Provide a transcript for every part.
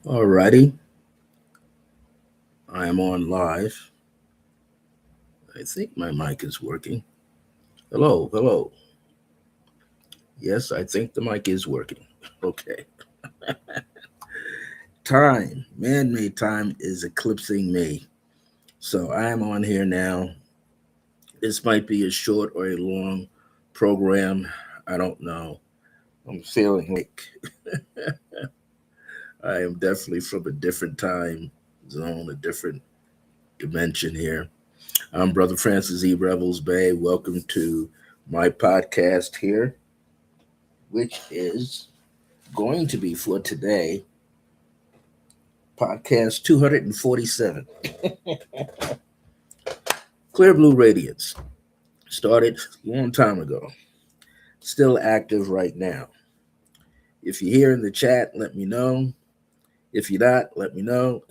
Alrighty, I am on live. I think my mic is working. Hello, hello. Yes, I think the mic is working. Okay. Time, man made time is eclipsing me. So I am on here now. This might be a short or a long program. I don't know. I'm feeling like I am definitely from a different time zone, a different dimension here. I'm Brother Francis E. Revels-Bey. Welcome to my podcast here, which is going to be for today, podcast 247. Clear Blue Radiance started a long time ago, still active right now. If you're here in the chat, let me know. If you're not, let me know.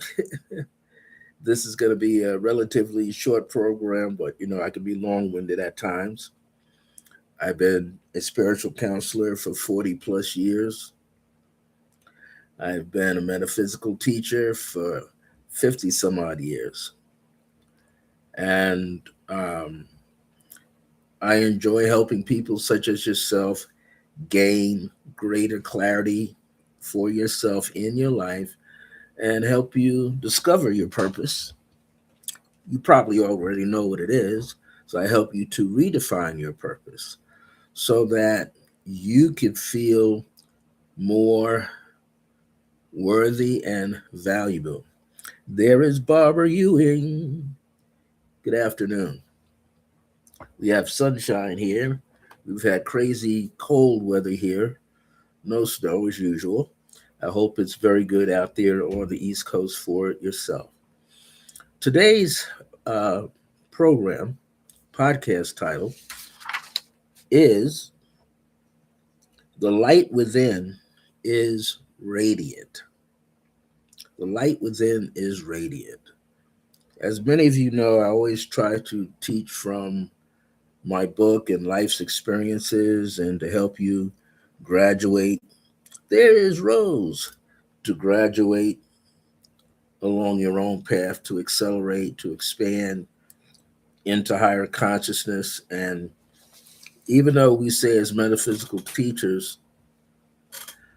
This is going to be a relatively short program, but I can be long winded at times. I've been a spiritual counselor for 40 plus years. I've been a metaphysical teacher for 50 some odd years. And I enjoy helping people such as yourself gain greater clarity for yourself in your life and help you discover your purpose. You probably already know what it is. So I help you to redefine your purpose so that you can feel more worthy and valuable. There is Barbara Ewing. Good afternoon. We have sunshine here. We've had crazy cold weather here. No snow as usual. I hope it's very good out there on the East Coast for yourself. Today's uh, program, podcast title, is The Light Within is Radiant. The light within is radiant. As many of you know, I always try to teach from my book and life's experiences and to help you graduate. There is Rose to graduate along your own path, to accelerate, to expand into higher consciousness. And even though we say as metaphysical teachers,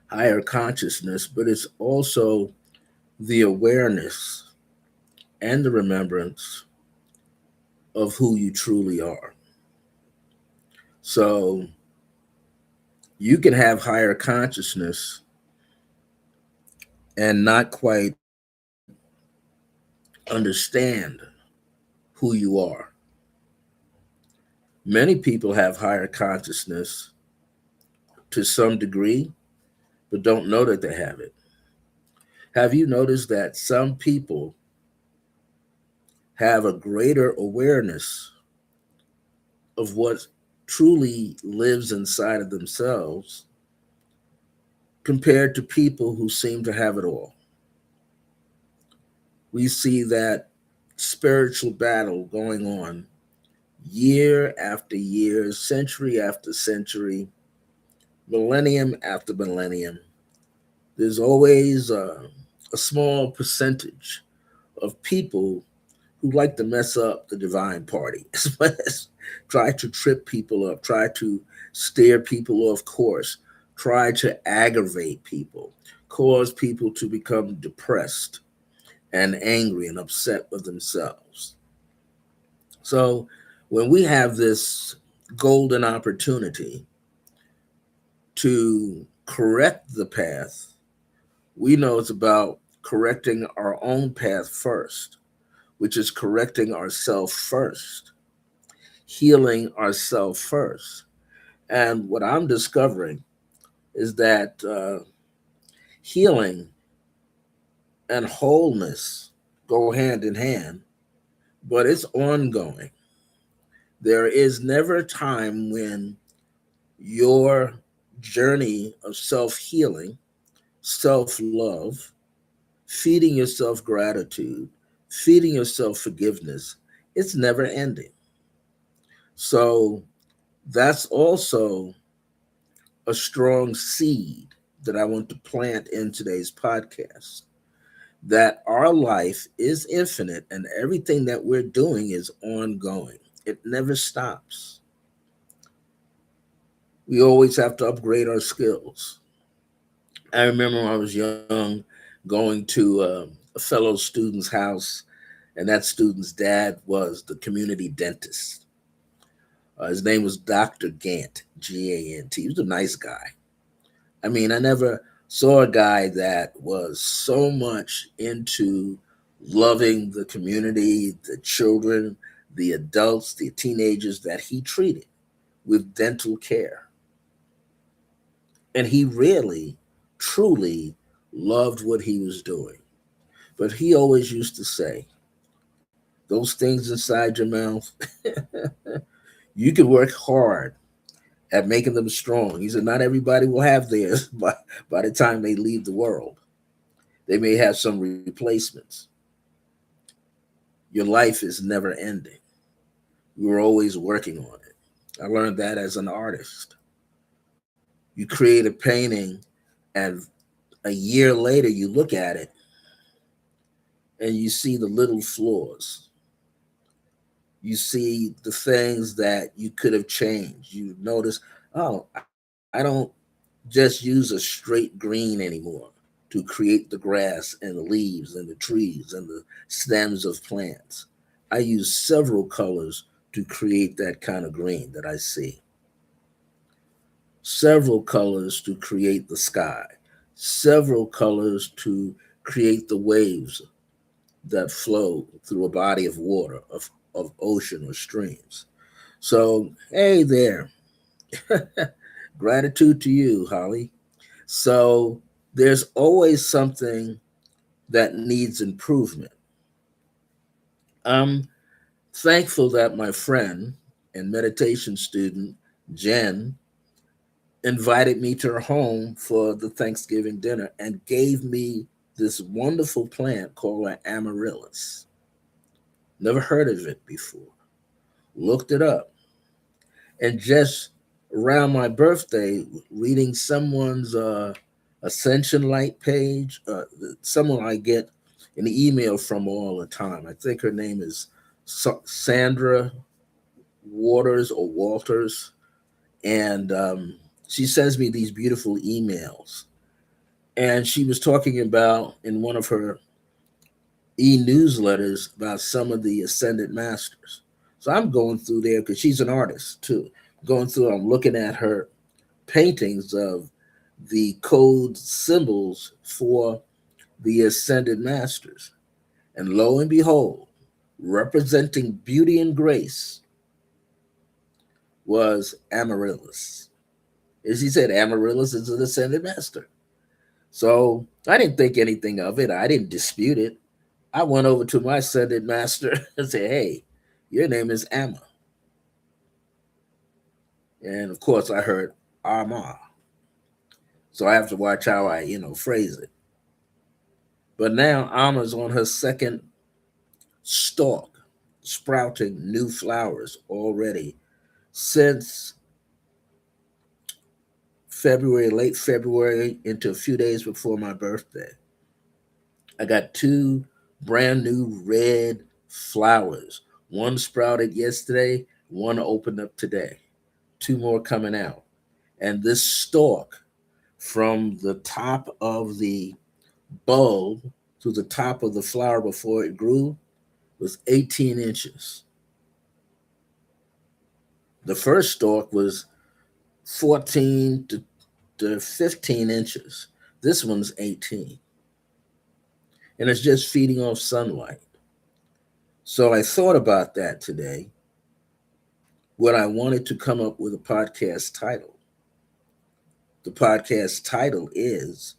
higher consciousness, but it's also the awareness and the remembrance of who you truly are. So you can have higher consciousness and not quite understand who you are. Many people have higher consciousness to some degree, but don't know that they have it. Have you noticed that some people have a greater awareness of what truly lives inside of themselves compared to people who seem to have it all? We see that spiritual battle going on year after year, century after century, millennium after millennium. There's always a small percentage of people who like to mess up the divine party, try to trip people up, try to steer people off course, try to aggravate people, cause people to become depressed and angry and upset with themselves. So when we have this golden opportunity to correct the path, we know it's about correcting our own path first, which is correcting ourselves first, healing ourselves first. And what I'm discovering is that healing and wholeness go hand in hand, but it's ongoing. There is never a time when your journey of self healing, self love, feeding yourself gratitude, feeding yourself forgiveness, it's never ending. So that's also a strong seed that I want to plant in today's podcast. that our life is infinite and everything that we're doing is ongoing. It never stops. We always have to upgrade our skills. I remember when I was young going to a fellow student's house, and that student's dad was the community dentist. His name was Dr. Gant, Gant. He was a nice guy. I mean, I never saw a guy that was so much into loving the community, the children, the adults, the teenagers that he treated with dental care. And he really, truly loved what he was doing. But he always used to say, those things inside your mouth, you can work hard at making them strong. He said, not everybody will have theirs by the time they leave the world. They may have some replacements. Your life is never ending. You're always working on it. I learned that as an artist. You create a painting, and a year later, you look at it and you see the little flaws. You see the things that you could have changed. You notice, oh, I don't just use a straight green anymore to create the grass and the leaves and the trees and the stems of plants. I use several colors to create that kind of green that I see. Several colors to create the sky, several colors to create the waves that flow through a body of water, of ocean or streams. So, hey there. Gratitude to you, Holly. So, there's always something that needs improvement. I'm thankful that my friend and meditation student, Jen, invited me to her home for the Thanksgiving dinner and gave me this wonderful plant called an amaryllis. Never heard of it before. Looked it up. And just around my birthday, reading someone's Ascension Light page, someone I get an email from all the time. I think her name is Sandra Waters or Walters. And she sends me these beautiful emails. And she was talking about in one of her e-newsletters about some of the ascended masters. So I'm going through there because she's an artist too. Going through, I'm looking at her paintings of the code symbols for the ascended masters. And lo and behold, representing beauty and grace was Amaryllis. As he said, Amaryllis is an ascended master. So I didn't think anything of it. I didn't dispute it. I went over to my ascended master and said, hey, your name is Amma. And of course, I heard Amma. So I have to watch how I, phrase it. But now Amma's on her second stalk, sprouting new flowers already since February, late February, into a few days before my birthday. I got two brand new red flowers. One sprouted yesterday, one opened up today. Two more coming out. And this stalk from the top of the bulb to the top of the flower before it grew was 18 inches. The first stalk was 14 to 15 inches. This one's 18. And it's just feeding off sunlight. So I thought about that today when I wanted to come up with a podcast title. The podcast title is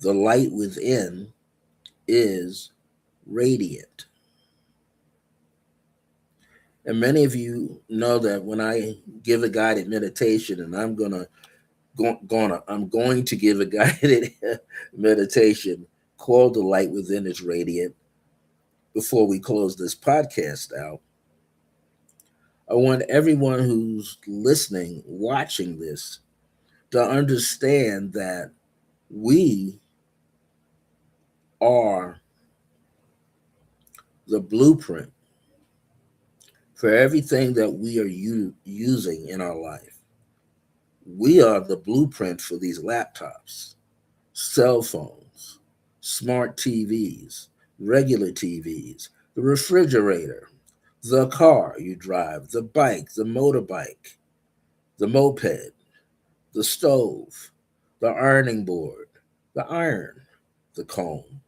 The Light Within is Radiant. And many of you know that when I give a guided meditation, and I'm going to give a guided meditation called The Light Within is Radiant before we close this podcast out. I want everyone who's listening, watching this, to understand that we are the blueprint for everything that we are using in our life. We are the blueprint for these laptops, cell phones, smart TVs, regular TVs, the refrigerator, the car you drive, the bike, the motorbike, the moped, the stove, the ironing board, the iron, the comb.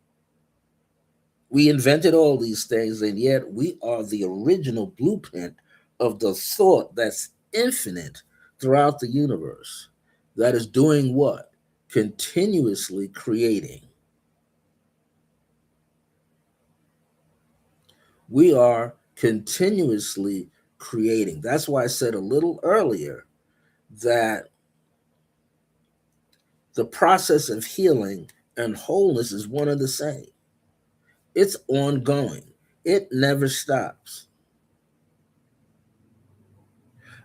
We invented all these things, and yet we are the original blueprint of the thought that's infinite throughout the universe, that is doing what? Continuously creating. We are continuously creating. That's why I said a little earlier that the process of healing and wholeness is one and the same. It's ongoing, it never stops.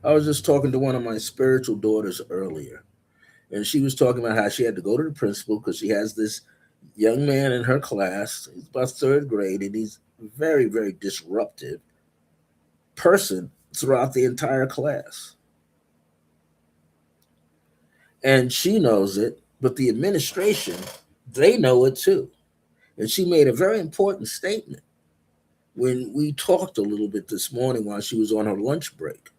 I was just talking to one of my spiritual daughters earlier, and she was talking about how she had to go to the principal because she has this young man in her class. He's about third grade, and he's a very, very disruptive person throughout the entire class. And she knows it, but the administration, they know it too. And she made a very important statement when we talked a little bit this morning while she was on her lunch break,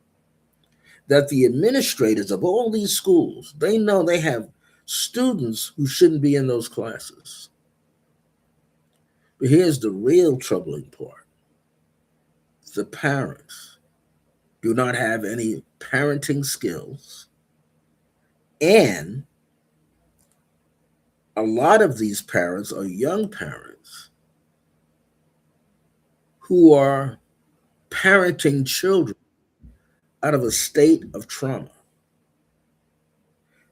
that the administrators of all these schools, they know they have students who shouldn't be in those classes. But here's the real troubling part: the parents do not have any parenting skills, and a lot of these parents are young parents who are parenting children out of a state of trauma.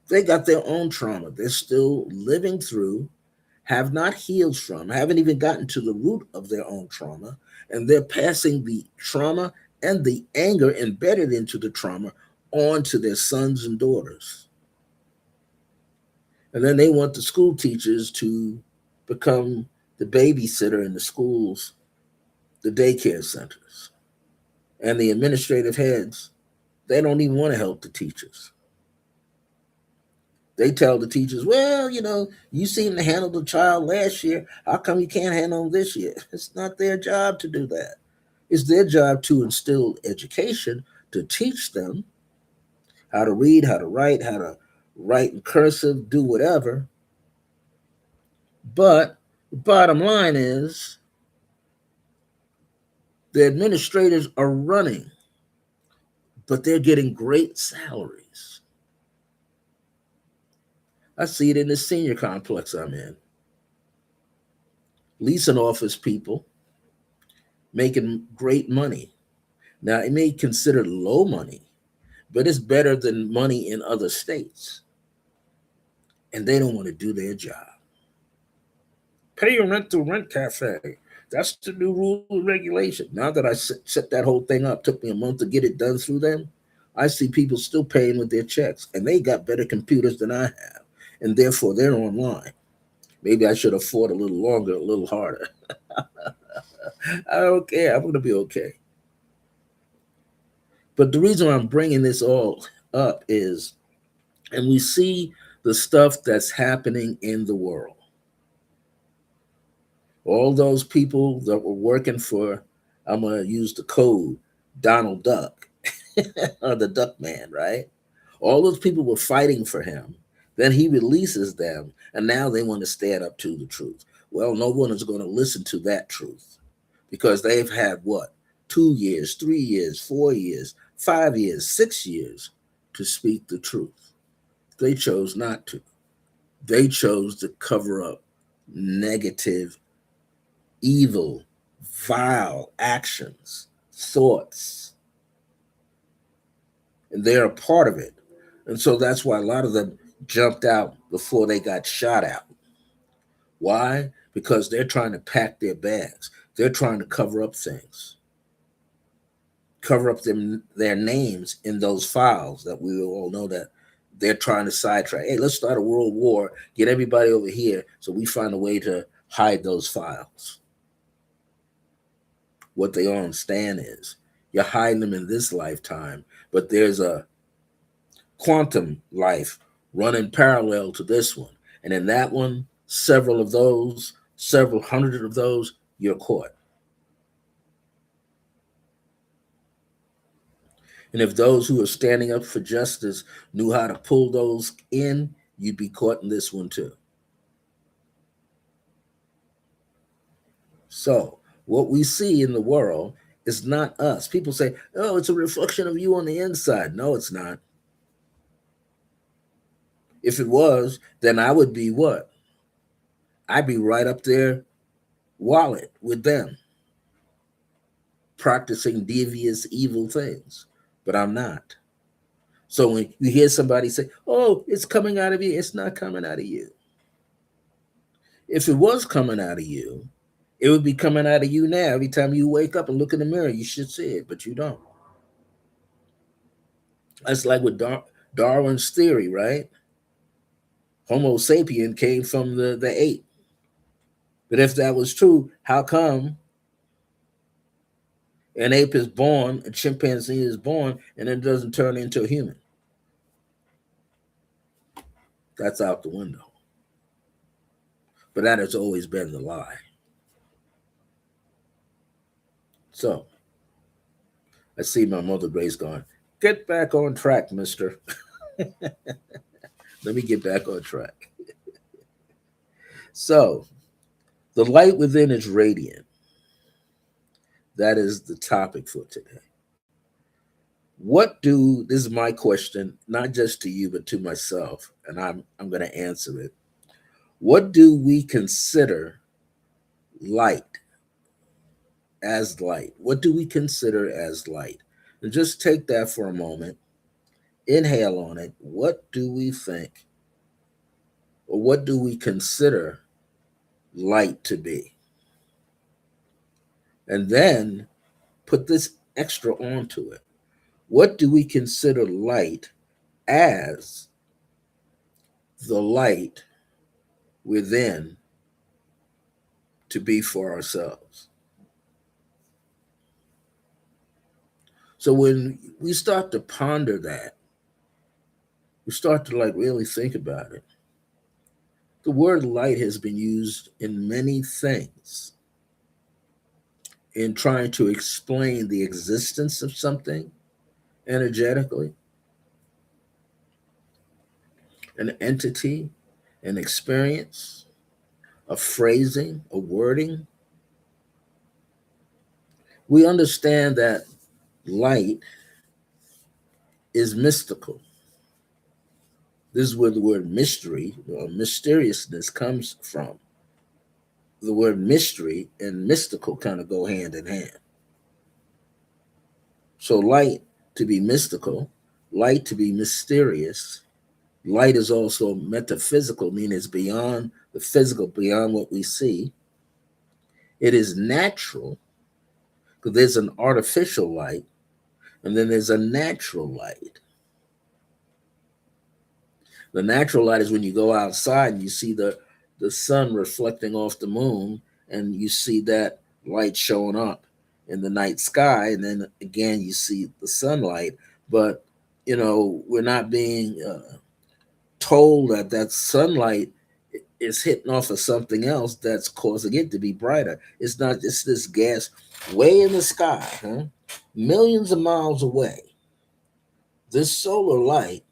They got their own trauma they're still living through, have not healed from, haven't even gotten to the root of their own trauma, and they're passing the trauma and the anger embedded into the trauma on to their sons and daughters. And then they want the school teachers to become the babysitter in the schools, the daycare centers, and the administrative heads. They don't even want to help the teachers. They tell the teachers, well, you seem to handle the child last year. How come you can't handle them this year? It's not their job to do that. It's their job to instill education, to teach them how to read, how to write in cursive, do whatever. But the bottom line is the administrators are running, but they're getting great salaries. I see it in the senior complex I'm in. Leasing office people making great money. Now, it may be considered low money, but it's better than money in other states. And they don't want to do their job. Pay your rent through Rent Cafe. That's the new rule and regulation. Now that I set that whole thing up, took me a month to get it done through them. I see people still paying with their checks, and they got better computers than I have, and therefore they're online. Maybe I should afford a little longer, a little harder. I don't care. I'm going to be okay. But the reason I'm bringing this all up is, and we see the stuff that's happening in the world. All those people that were working for, I'm going to use the code, Donald Duck, or the Duck Man, right? All those people were fighting for him. Then he releases them, and now they want to stand up to the truth. Well, no one is going to listen to that truth because they've had what? 2 years, 3 years, 4 years, 5 years, 6 years to speak the truth. They chose not to. They chose to cover up negative, evil, vile actions, thoughts, and they're a part of it. And so that's why a lot of them jumped out before they got shot out. Why? Because they're trying to pack their bags. They're trying to cover up things, cover up their names in those files that we all know that they're trying to sidetrack. Hey, let's start a world war, get everybody over here so we find a way to hide those files. What they don't understand is you're hiding them in this lifetime, but there's a quantum life running parallel to this one. And in that one, several of those, several hundred of those, you're caught. And if those who are standing up for justice knew how to pull those in, you'd be caught in this one too. So, what we see in the world is not us. People say, oh, it's a reflection of you on the inside. No, it's not. If it was, then I would be what? I'd be right up there, wallet with them, practicing devious, evil things. But I'm not. So when you hear somebody say, oh, it's coming out of you, it's not coming out of you. If it was coming out of you, it would be coming out of you now. Every time you wake up and look in the mirror, you should see it, but you don't. That's like with Darwin's theory, right? Homo sapien came from the ape. But if that was true, how come an ape is born, a chimpanzee is born, and it doesn't turn into a human? That's out the window. But that has always been the lie. So I see my mother Grace going, get back on track, mister. Let me get back on track. So the light within is radiant. That is the topic for today. This is my question, not just to you, but to myself, and I'm going to answer it. What do we consider light as light? What do we consider as light? And just take that for a moment, inhale on it. What do we think, or what do we consider light to be? And then put this extra onto it. What do we consider light as the light within to be for ourselves? So when we start to ponder that, we start to like really think about it. The word light has been used in many things in trying to explain the existence of something energetically, an entity, an experience, a phrasing, a wording. We understand that light is mystical. This is where the word mystery or mysteriousness comes from. The word mystery and mystical kind of go hand in hand. So light to be mystical, light to be mysterious. Light is also metaphysical, meaning it's beyond the physical, beyond what we see. It is natural, because there's an artificial light, and then there's a natural light. The natural light is when you go outside and you see the sun reflecting off the moon, and you see that light showing up in the night sky, and then again you see the sunlight. But we're not being told that that sunlight is hitting off of something else that's causing it to be brighter. It's not just this gas way in the sky, huh? Millions of miles away. This solar light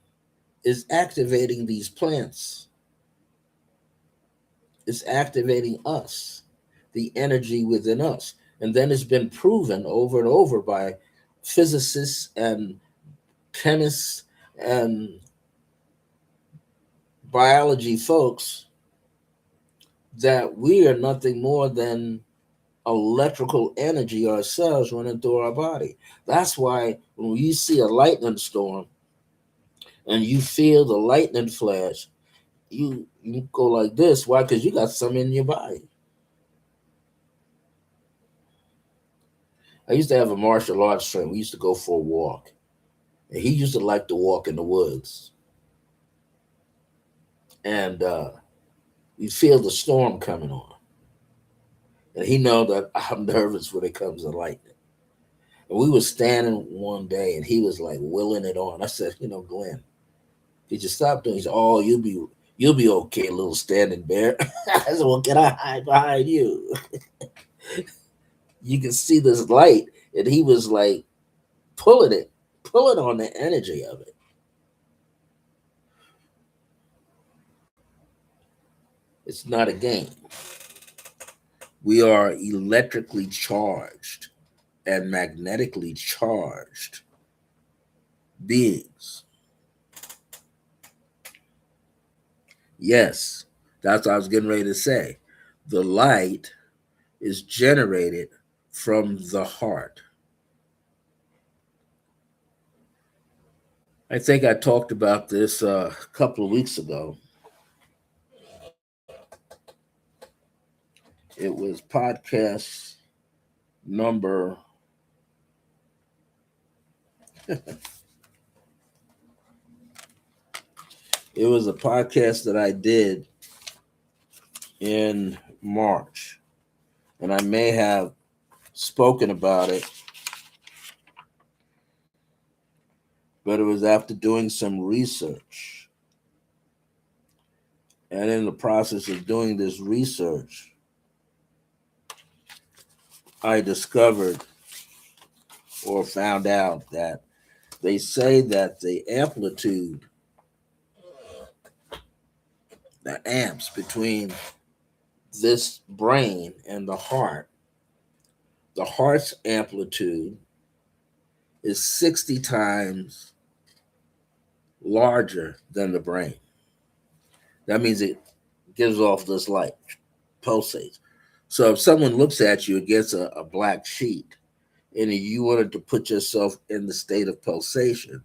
is activating these plants. It's activating us, the energy within us. And then it's been proven over and over by physicists and chemists and biology folks that we are nothing more than electrical energy ourselves running through our body. That's why when you see a lightning storm and you feel the lightning flash, you go like this. Why? Because you got something in your body. I used to have a martial arts trainer. We used to go for a walk. And he used to like to walk in the woods. And you feel the storm coming on. And he know that I'm nervous when it comes to lightning. And we were standing one day, and he was like willing it on. I said, Glenn, did you stop doing? He said, "Oh, you'll be okay, little standing bear." I said, "Well, can I hide behind you? You can see this light." And he was like pulling on the energy of it. It's not a game. We are electrically charged and magnetically charged beings. Yes, that's what I was getting ready to say. The light is generated from the heart. I think I talked about this a couple of weeks ago. It was podcast number, it was a podcast that I did in March. And I may have spoken about it, but it was after doing some research. And in the process of doing this research, I discovered or found out that they say that the amplitude, the amps between this brain and the heart's amplitude is 60 times larger than the brain. That means it gives off this light, pulsates. So if someone looks at you against a black sheet, and you wanted to put yourself in the state of pulsation,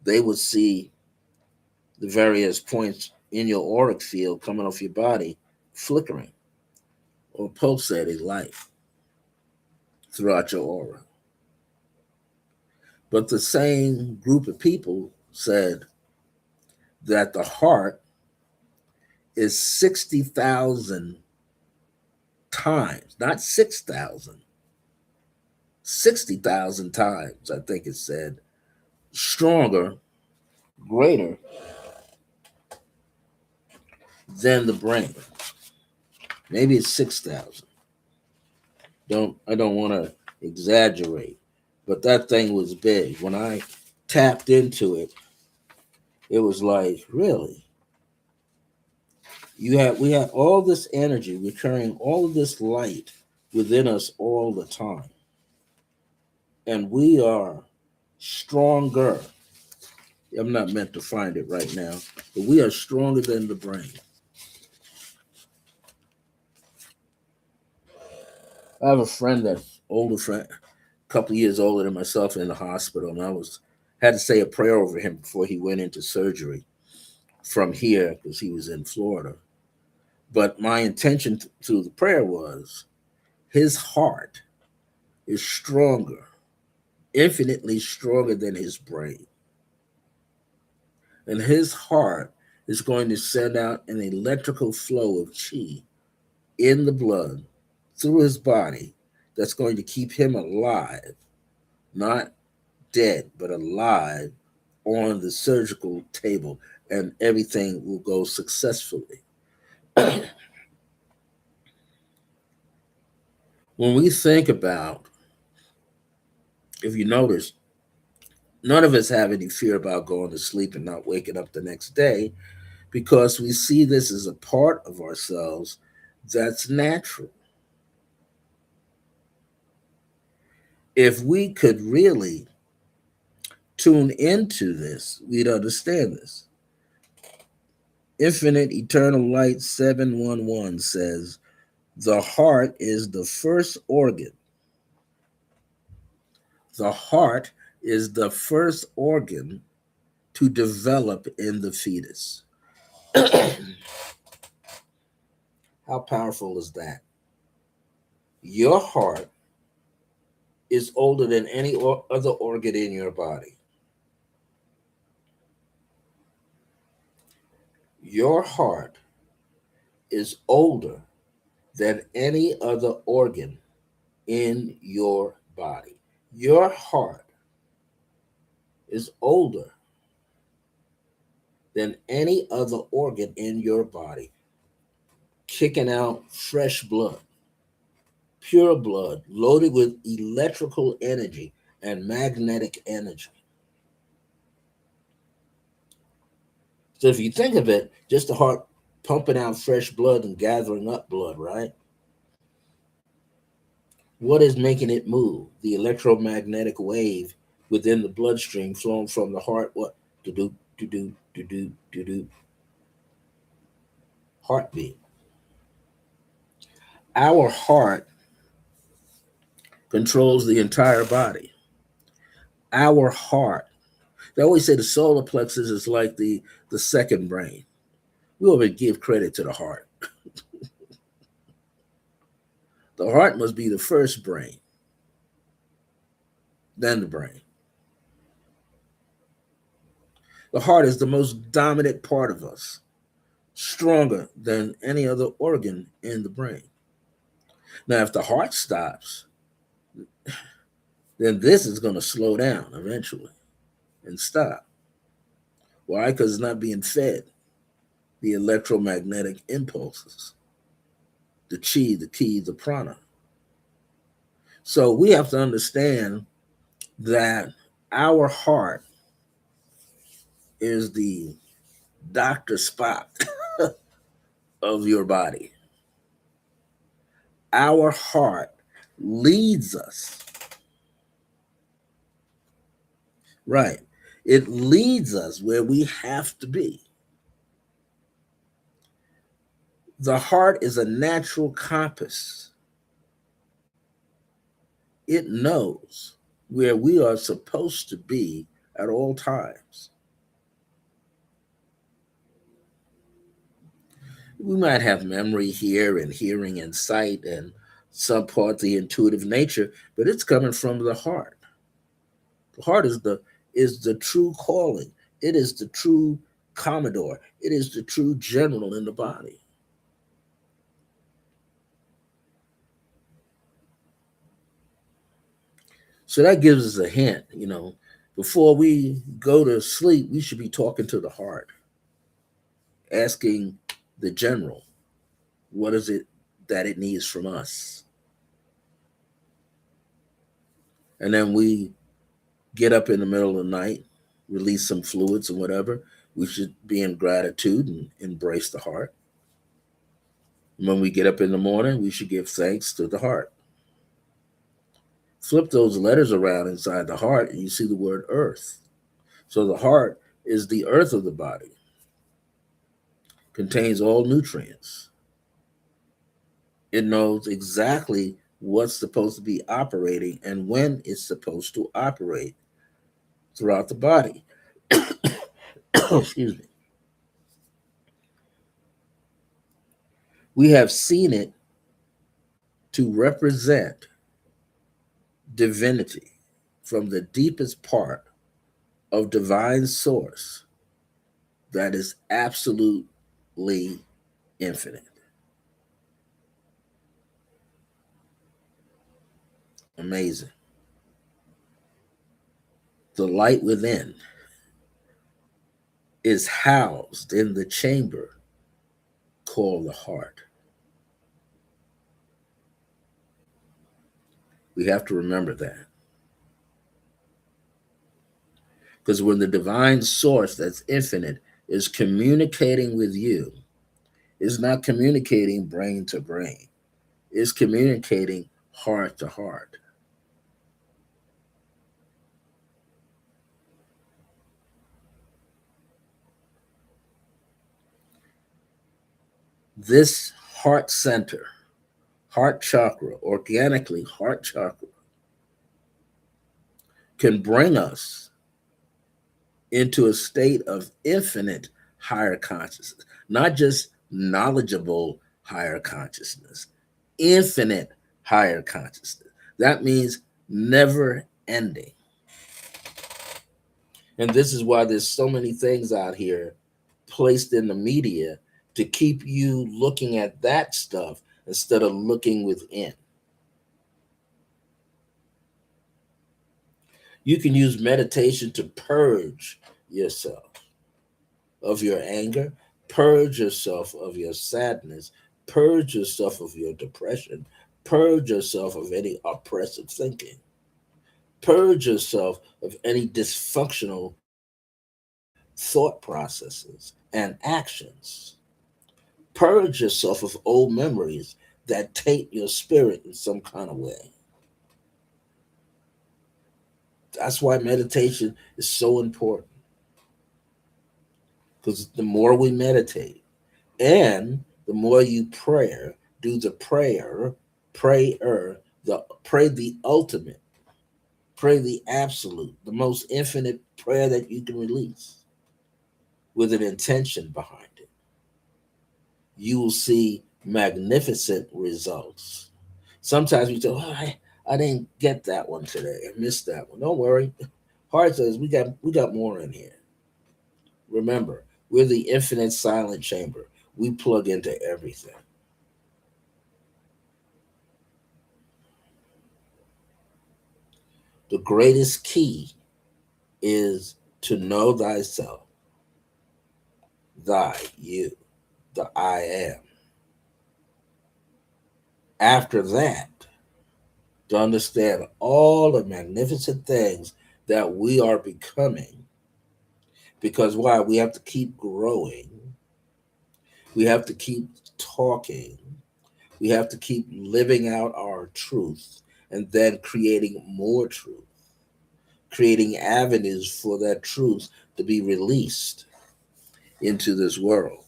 they would see the various points in your auric field coming off your body flickering or pulsating light throughout your aura. But the same group of people said that the heart is 60,000 times, not 6,000, 60,000 times, I think it said, stronger, greater than the brain. Maybe it's 6,000. I don't want to exaggerate, but that thing was big. When I tapped into it, it was like, really? We have all this energy, we're carrying all of this light within us all the time. And we are stronger. I'm not meant to find it right now, but we are stronger than the brain. I have a friend that's older friend, a couple of years older than myself in the hospital, and had to say a prayer over him before he went into surgery from here because he was in Florida. But my intention through the prayer was his heart is stronger, infinitely stronger than his brain. And his heart is going to send out an electrical flow of chi in the blood through his body that's going to keep him alive, not dead, but alive on the surgical table, and everything will go successfully. When we think about, if you notice, none of us have any fear about going to sleep and not waking up the next day because we see this as a part of ourselves that's natural. If we could really tune into this, we'd understand this. Infinite Eternal Light 711 says the heart is the first organ. The heart is the first organ to develop in the fetus. How powerful is that? Your heart is older than any other organ in your body. Your heart is older than any other organ in your body. Your heart is older than any other organ in your body, kicking out fresh blood, pure blood, loaded with electrical energy and magnetic energy. So if you think of it, just the heart pumping out fresh blood and gathering up blood, right? What is making it move? The electromagnetic wave within the bloodstream flowing from the heart. What? To do, to do, to do, to do. Heartbeat. Our heart controls the entire body. Our heart. They always say the solar plexus is like the second brain. We always give credit to the heart. The heart must be the first brain, then the brain. The heart is the most dominant part of us, stronger than any other organ in the brain. Now, if the heart stops, then this is going to slow down eventually and stop. Why? Because it's not being fed the electromagnetic impulses, the chi, the ki, the prana. So we have to understand that our heart is the Dr. Spot of your body. Our heart leads us. Right. It leads us where we have to be. The heart is a natural compass. It knows where we are supposed to be at all times. We might have memory here and hearing and sight and some part the intuitive nature, but it's coming from the heart. The heart is the true calling. It is the true commodore. It is the true general in the body. So that gives us a hint, before we go to sleep, we should be talking to the heart, asking the general, what is it that it needs from us? And then we get up in the middle of the night, release some fluids and whatever. We should be in gratitude and embrace the heart. When we get up in the morning, we should give thanks to the heart. Flip those letters around inside the heart, and you see the word earth. So the heart is the earth of the body, contains all nutrients. It knows exactly what's supposed to be operating and when it's supposed to operate throughout the body. Excuse me. We have seen it to represent divinity from the deepest part of divine source that is absolutely infinite. Amazing. The light within is housed in the chamber called the heart. We have to remember that. Because when the divine source that's infinite is communicating with you, it's not communicating brain to brain, it's communicating heart to heart. This heart center, heart chakra, organically heart chakra, can bring us into a state of infinite higher consciousness, not just knowledgeable higher consciousness, infinite higher consciousness. That means never ending. And this is why there's so many things out here placed in the media to keep you looking at that stuff instead of looking within. You can use meditation to purge yourself of your anger, purge yourself of your sadness, purge yourself of your depression, purge yourself of any oppressive thinking, purge yourself of any dysfunctional thought processes and actions. Purge yourself of old memories that taint your spirit in some kind of way. That's why meditation is so important, because the more we meditate and the more you do the pray the ultimate, pray the absolute, the most infinite prayer that you can release with an intention behind it, you will see magnificent results. Sometimes we say, oh, I didn't get that one today. I missed that one. Don't worry. Heart says we got more in here. Remember, we're the infinite silent chamber. We plug into everything. The greatest key is to know thyself, you, the I am. After that, to understand all the magnificent things that we are becoming, because why? We have to keep growing, we have to keep talking, we have to keep living out our truth, and then creating more truth, creating avenues for that truth to be released into this world.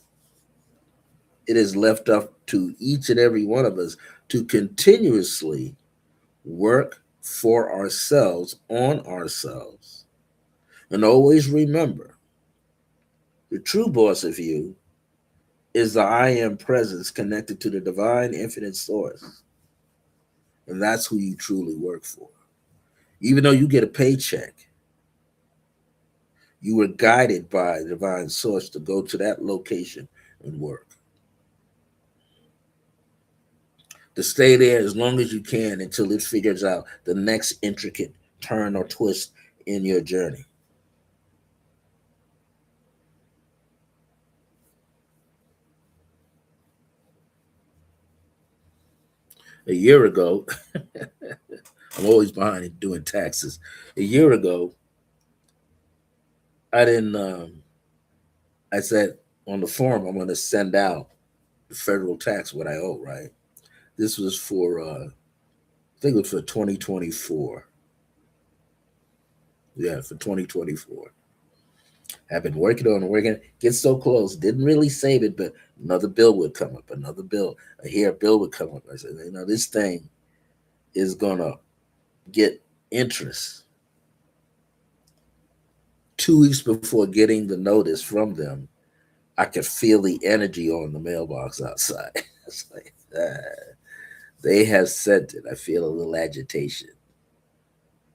It is left up to each and every one of us to continuously work for ourselves, on ourselves. And always remember, the true boss of you is the I am presence connected to the divine infinite source. And that's who you truly work for. Even though you get a paycheck, you were guided by the divine source to go to that location and work. To stay there as long as you can until it figures out the next intricate turn or twist in your journey. A year ago, I'm always behind in doing taxes. A year ago, I didn't. I said on the form I'm going to send out the federal tax what I owe. Right. This was for I think it was for 2024. Yeah, for 2024. I've been working, get so close. Didn't really save it, but another bill would come up. Another bill, a bill would come up. I said, this thing is gonna get interest. 2 weeks before getting the notice from them, I could feel the energy on the mailbox outside. It's like, they have sent it. I feel a little agitation,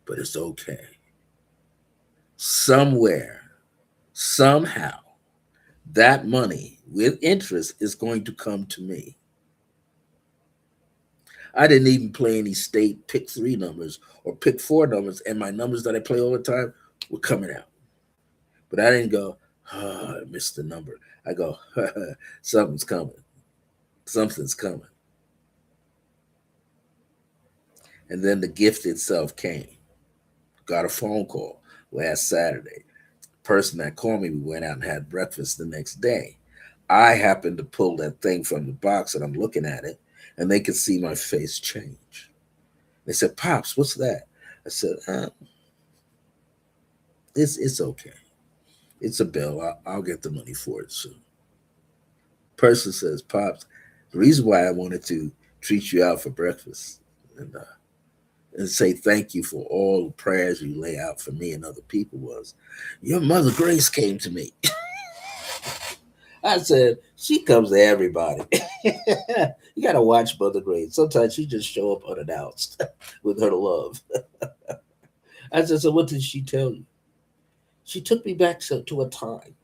but it's okay. Somewhere, somehow, that money with interest is going to come to me. I didn't even play any state pick three numbers or pick four numbers, and my numbers that I play all the time were coming out. But I didn't go, oh, I missed the number. I go, something's coming. Something's coming. And then the gift itself came. Got a phone call last Saturday. Person that called me, we went out and had breakfast the next day. I happened to pull that thing from the box and I'm looking at it, and they could see my face change. They said, Pops, what's that? I said, it's okay. It's a bill. I'll get the money for it soon. Person says, Pops, the reason why I wanted to treat you out for breakfast and say thank you for all the prayers you lay out for me and other people was your mother Grace came to me. I said, she comes to everybody. You got to watch Mother Grace. Sometimes she just show up unannounced with her love. I said, so what did she tell you? She took me back to a time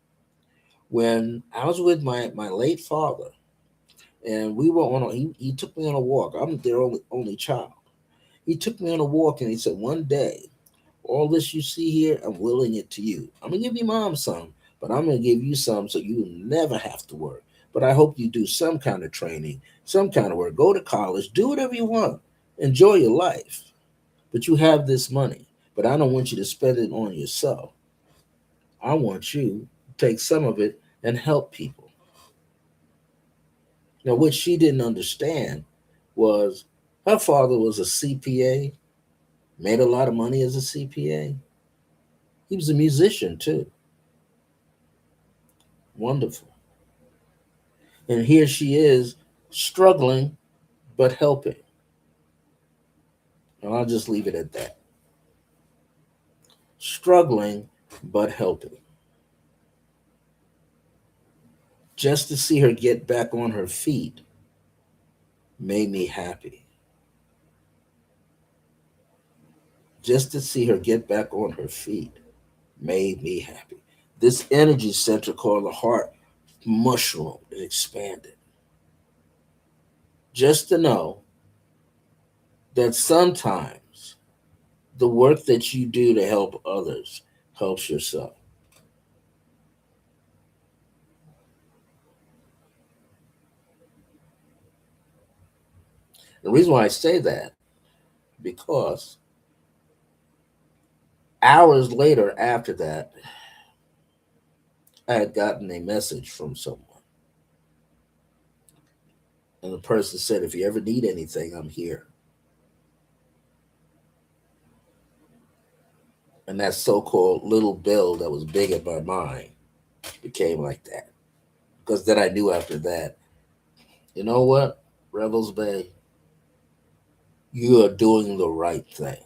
when I was with my late father, And we were on. He took me on a walk. I'm their only child. He took me on a walk, and he said, "One day, all this you see here, I'm willing it to you. I'm gonna give your mom some, but I'm gonna give you some so you never have to work. But I hope you do some kind of training, some kind of work. Go to college, do whatever you want, enjoy your life. But you have this money. But I don't want you to spend it on yourself. I want you to take some of it and help people." Now, what she didn't understand was her father was a CPA, made a lot of money as a CPA. He was a musician too. Wonderful. And here she is struggling but helping. And I'll just leave it at that. Struggling but helping. Just to see her get back on her feet made me happy. Just to see her get back on her feet made me happy. This energy center called the heart mushroomed and expanded. Just to know that sometimes the work that you do to help others helps yourself. The reason why I say that, because hours later after that, I had gotten a message from someone. And the person said, "If you ever need anything, I'm here." And that so called little bill that was big in my mind became like that. Because then I knew after that, you know what, Revels-Bey, you are doing the right thing.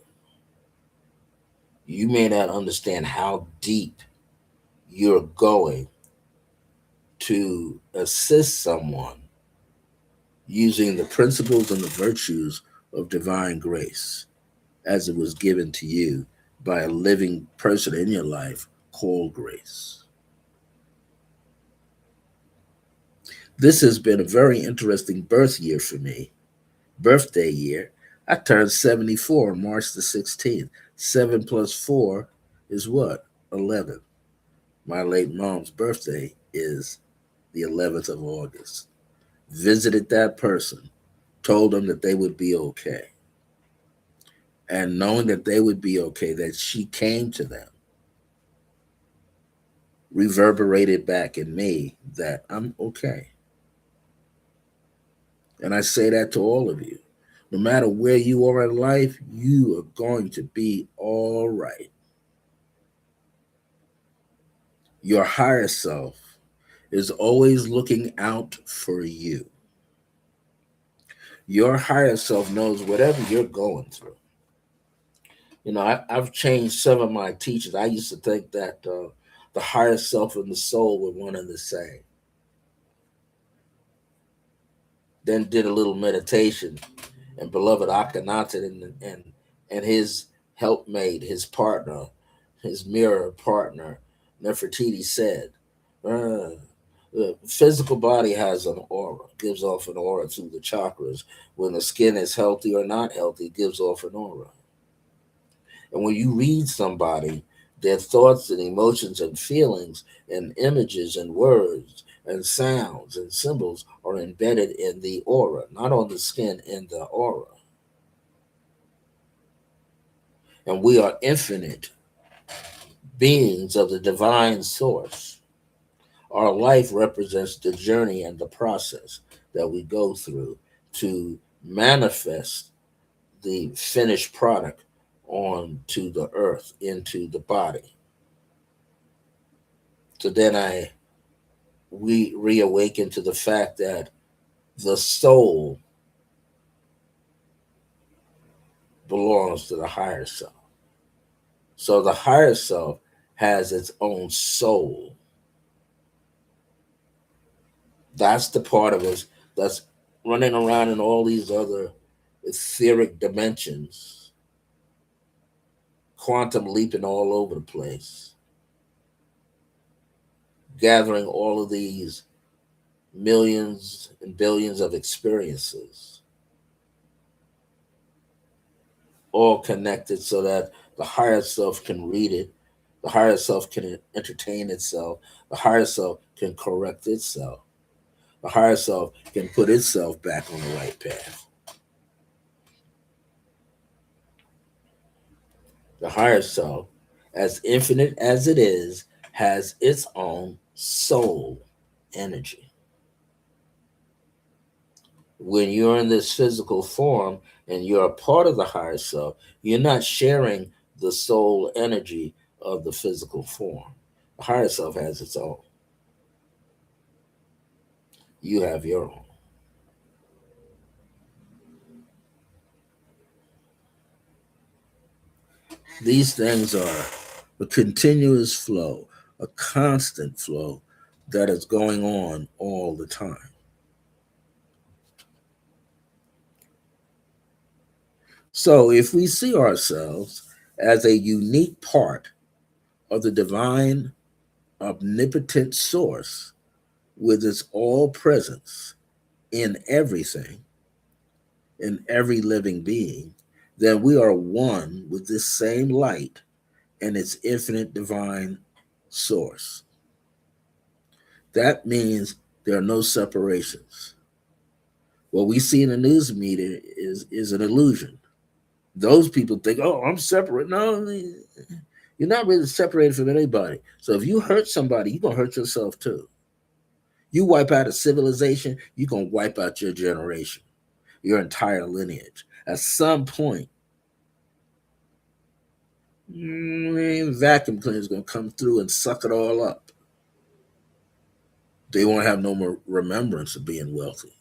You may not understand how deep you're going to assist someone using the principles and the virtues of divine grace as it was given to you by a living person in your life called grace. This has been a very interesting birth year for me, birthday year. I turned 74 on March the 16th. 7 plus 4 is what? 11. My late mom's birthday is the 11th of August. Visited that person, told them that they would be okay. And knowing that they would be okay, that she came to them, reverberated back in me that I'm okay. And I say that to all of you. No matter where you are in life, you are going to be all right. Your higher self is always looking out for you. Your higher self knows whatever you're going through. I've changed some of my teachers. I used to think that the higher self and the soul were one and the same. Then did a little meditation, and beloved Akhenaten and his helpmate, his partner, his mirror partner, Nefertiti said, the physical body has an aura, gives off an aura through the chakras. When the skin is healthy or not healthy, it gives off an aura. And when you read somebody, their thoughts and emotions and feelings and images and words and sounds and symbols are embedded in the aura, not on the skin, in the aura. And we are infinite beings of the divine source. Our life represents the journey and the process that we go through to manifest the finished product onto the earth, into the body. So then we reawaken to the fact that the soul belongs to the higher self. So the higher self has its own soul. That's the part of us that's running around in all these other etheric dimensions, quantum leaping all over the place, gathering all of these millions and billions of experiences, all connected so that the higher self can read it, the higher self can entertain itself, the higher self can correct itself, the higher self can put itself back on the right path. The higher self, as infinite as it is, has its own soul energy. When you're in this physical form and you're a part of the higher self, you're not sharing the soul energy of the physical form. The higher self has its own. You have your own. These things are a continuous flow, a constant flow that is going on all the time. So if we see ourselves as a unique part of the divine omnipotent source with its all presence in everything, in every living being, then we are one with this same light and its infinite divine source. That means there are no separations. What we see in the news media is an illusion. Those people think, oh, I'm separate. No, you're not really separated from anybody. So if you hurt somebody, you're going to hurt yourself too. You wipe out a civilization, you're going to wipe out your generation, your entire lineage. At some point, vacuum cleaners going to come through and suck it all up. They won't have no more remembrance of being wealthy.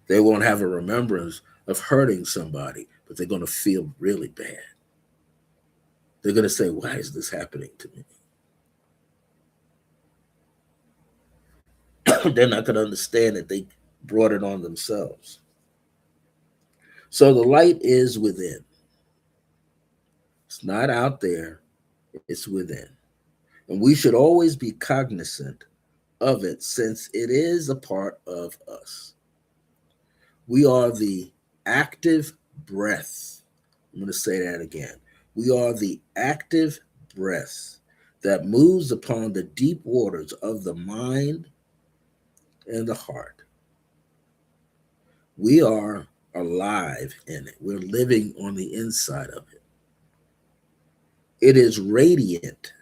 They won't have a remembrance of hurting somebody, but they're going to feel really bad. They're going to say, why is this happening to me? They're not going to understand that they brought it on themselves. So the light is within. It's not out there, it's within. And we should always be cognizant of it since it is a part of us. We are the active breath. I'm going to say that again. We are the active breath that moves upon the deep waters of the mind and the heart. We are alive in it. We're living on the inside of it. It is radiant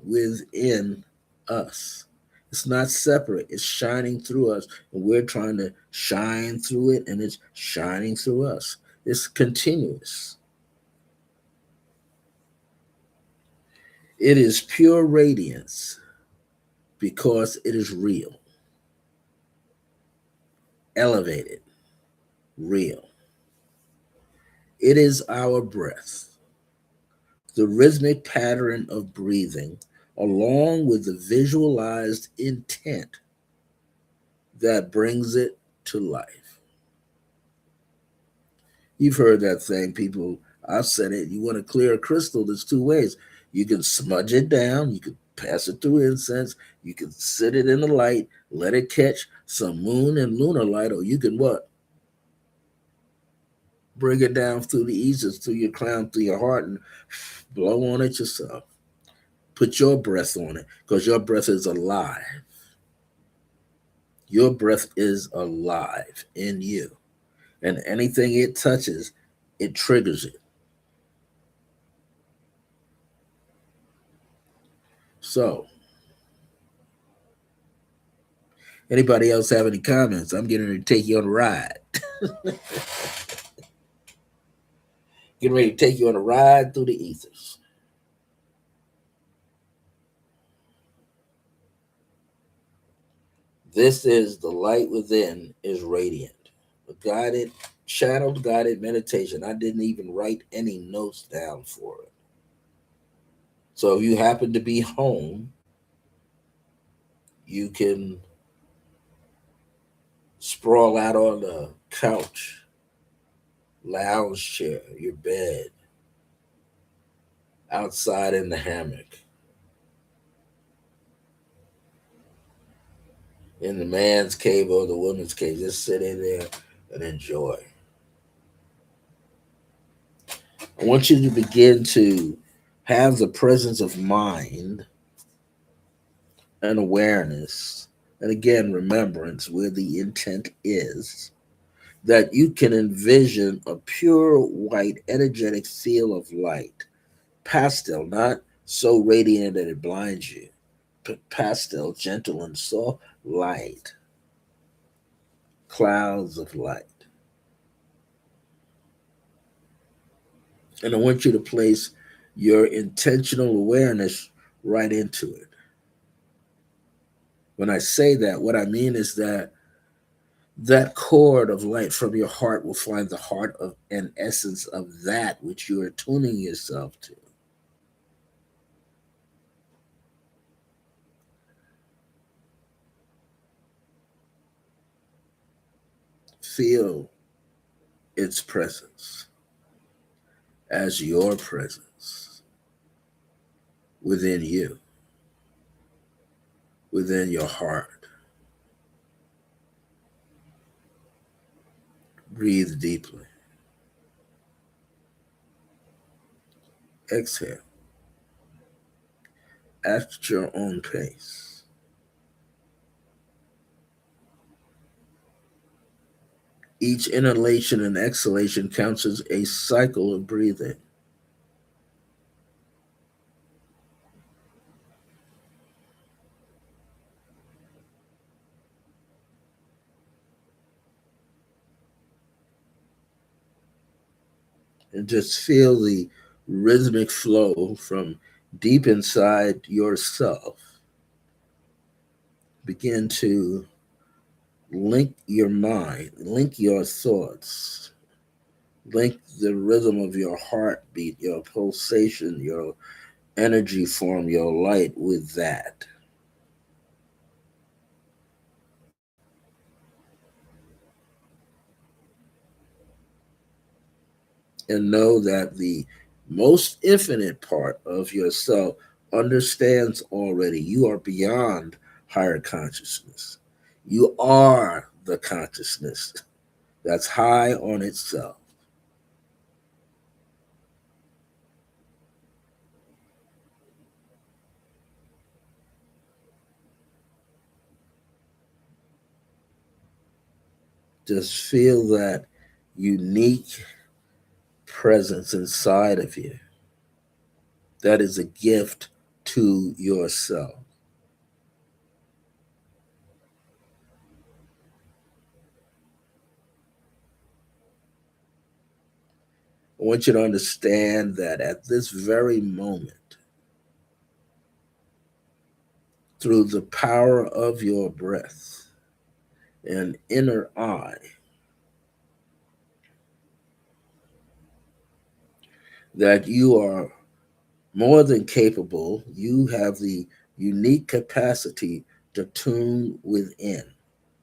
within us. It's not separate. It's shining through us, and we're trying to shine through it, and it's shining through us. It's continuous. It is pure radiance because it is real, elevated, real. It is our breath, the rhythmic pattern of breathing, along with the visualized intent that brings it to life. You've heard that thing, people. I've said it. You want to clear a crystal, there's two ways. You can smudge it down, you can pass it through incense, you can sit it in the light, let it catch some moon and lunar light, or you can what? Bring it down through the ethers, through your crown, through your heart, and blow on it yourself. Put your breath on it, because your breath is alive. Your breath is alive in you. And anything it touches, it triggers it. So, anybody else have any comments? I'm getting ready to take you on a ride. Getting ready to take you on a ride through the ethers. This is the light within is radiant. A guided, channeled guided meditation. I didn't even write any notes down for it. So if you happen to be home, you can sprawl out on the couch, lounge chair, your bed, outside in the hammock. in the man's cave or the woman's cave. Just sit in there and enjoy. I want you to begin to have the presence of mind and awareness, and again, remembrance where the intent is, that you can envision a pure white, energetic field of light, pastel, not so radiant that it blinds you, pastel, gentle and soft light, clouds of light. And I want you to place your intentional awareness right into it. When I say that, what I mean is that that cord of light from your heart will find the heart of and essence of that which you are tuning yourself to. Feel its presence as your presence within you, within your heart. Breathe deeply. Exhale at your own pace. Each inhalation and exhalation counts as a cycle of breathing. And just feel the rhythmic flow from deep inside yourself. Begin to link your mind, link your thoughts, link the rhythm of your heartbeat, your pulsation, your energy form, your light with that. And know that the most infinite part of yourself understands already. You are beyond higher consciousness. You are the consciousness that's high on itself. Just feel that unique presence inside of you. That is a gift to yourself. I want you to understand that at this very moment, through the power of your breath and inner eye, that you are more than capable. You have the unique capacity to tune within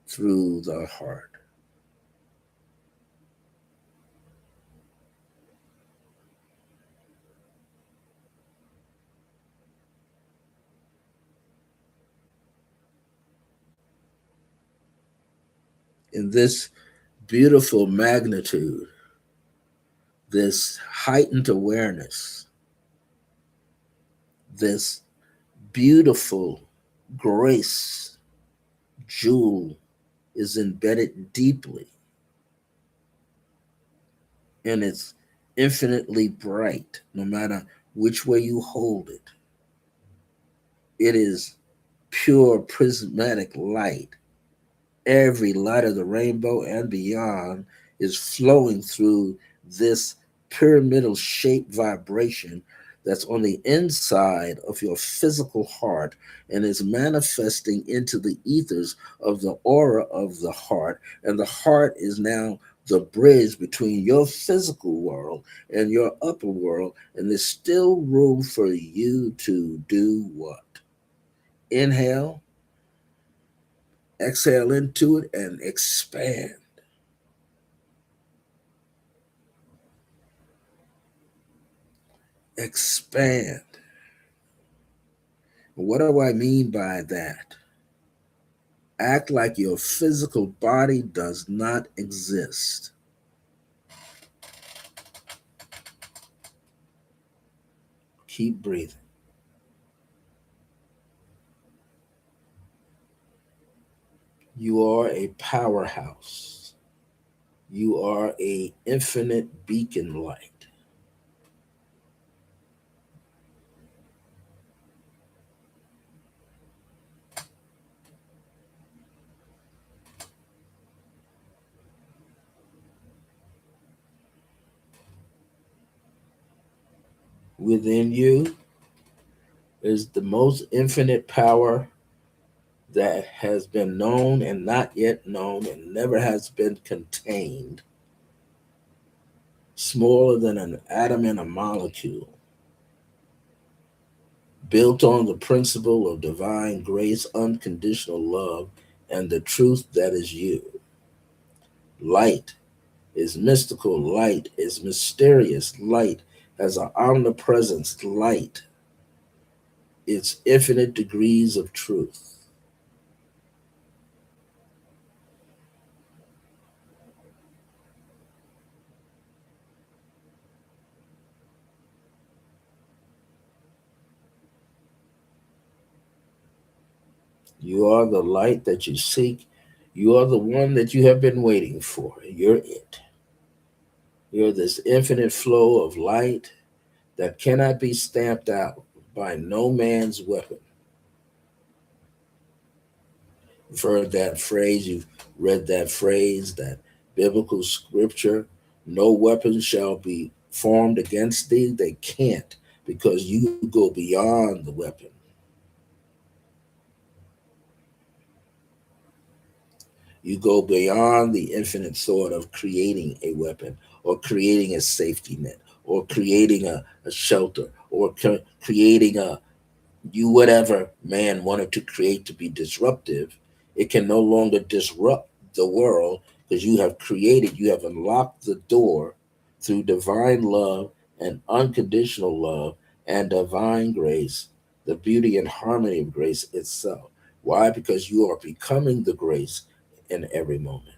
through the heart. In this beautiful magnitude, this heightened awareness, this beautiful grace jewel is embedded deeply, and it's infinitely bright no matter which way you hold it. It is pure prismatic light. Every light of the rainbow and beyond is flowing through this pyramidal shaped vibration that's on the inside of your physical heart and is manifesting into the ethers of the aura of the heart. And the heart is now the bridge between your physical world and your upper world. And there's still room for you to do what? Inhale, exhale into it, and expand. Expand. What do I mean by that? Act like your physical body does not exist. Keep breathing. You are a powerhouse. You are a infinite beacon light. Within you is the most infinite power that has been known and not yet known and never has been contained, smaller than an atom in a molecule, built on the principle of divine grace, unconditional love, and the truth that is you. Light is mystical, light is mysterious, light has an omnipresence, light, its infinite degrees of truth. You are the light that you seek. You are the one that you have been waiting for. You're it. You're this infinite flow of light that cannot be stamped out by no man's weapon. You've heard that phrase, you've read that phrase, that biblical scripture, no weapon shall be formed against thee. They can't, because you go beyond the weapon. You go beyond the infinite thought of creating a weapon or creating a safety net or creating a shelter or creating a you whatever man wanted to create to be disruptive. It can no longer disrupt the world because you have created, you have unlocked the door through divine love and unconditional love and divine grace, the beauty and harmony of grace itself. Why? Because you are becoming the grace in every moment.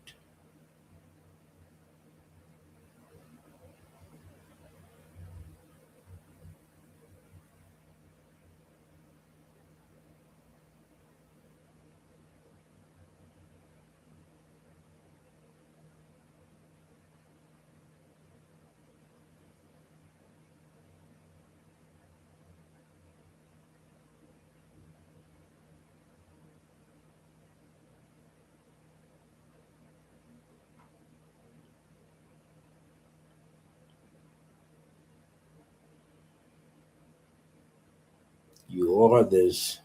You are this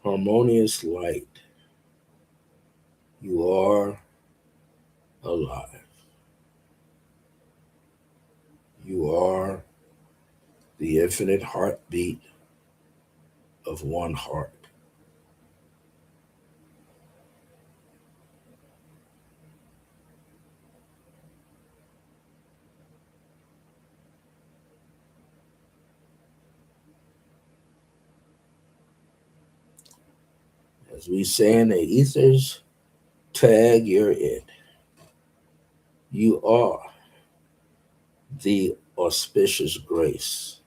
harmonious light. You are alive. You are the infinite heartbeat of one heart. As we say in the ethers, tag, you're it. You are the auspicious grace.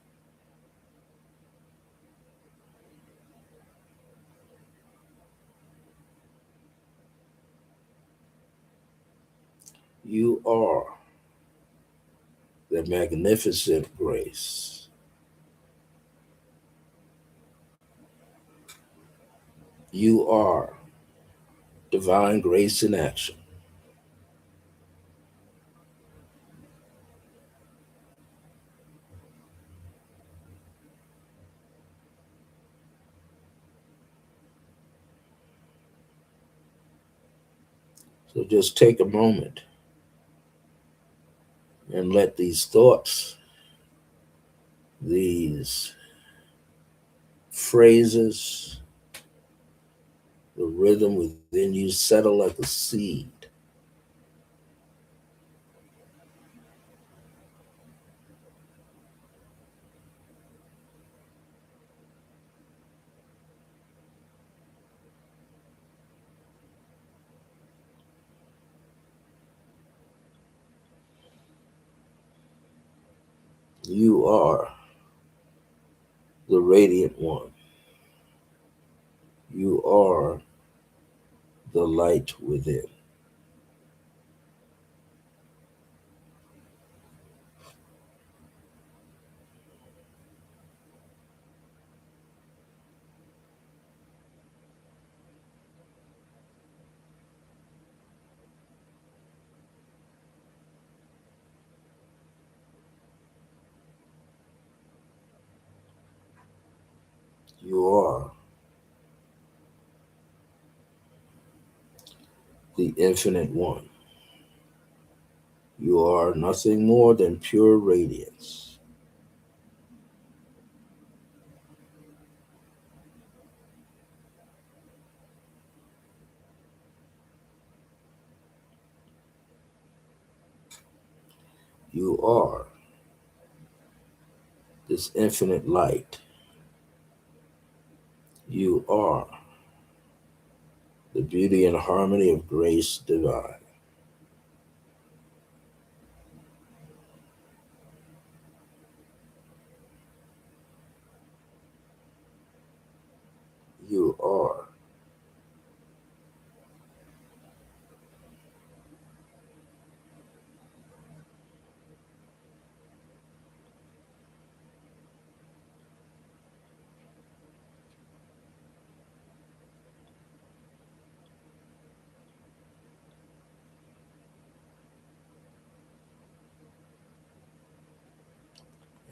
You are the magnificent grace. You are divine grace in action. So just take a moment and let these thoughts, these phrases, the rhythm within you settle like a seed. You are the radiant one. You are the light within. You are the infinite one. You are nothing more than pure radiance. You are this infinite light. You are the beauty and harmony of grace divine. You are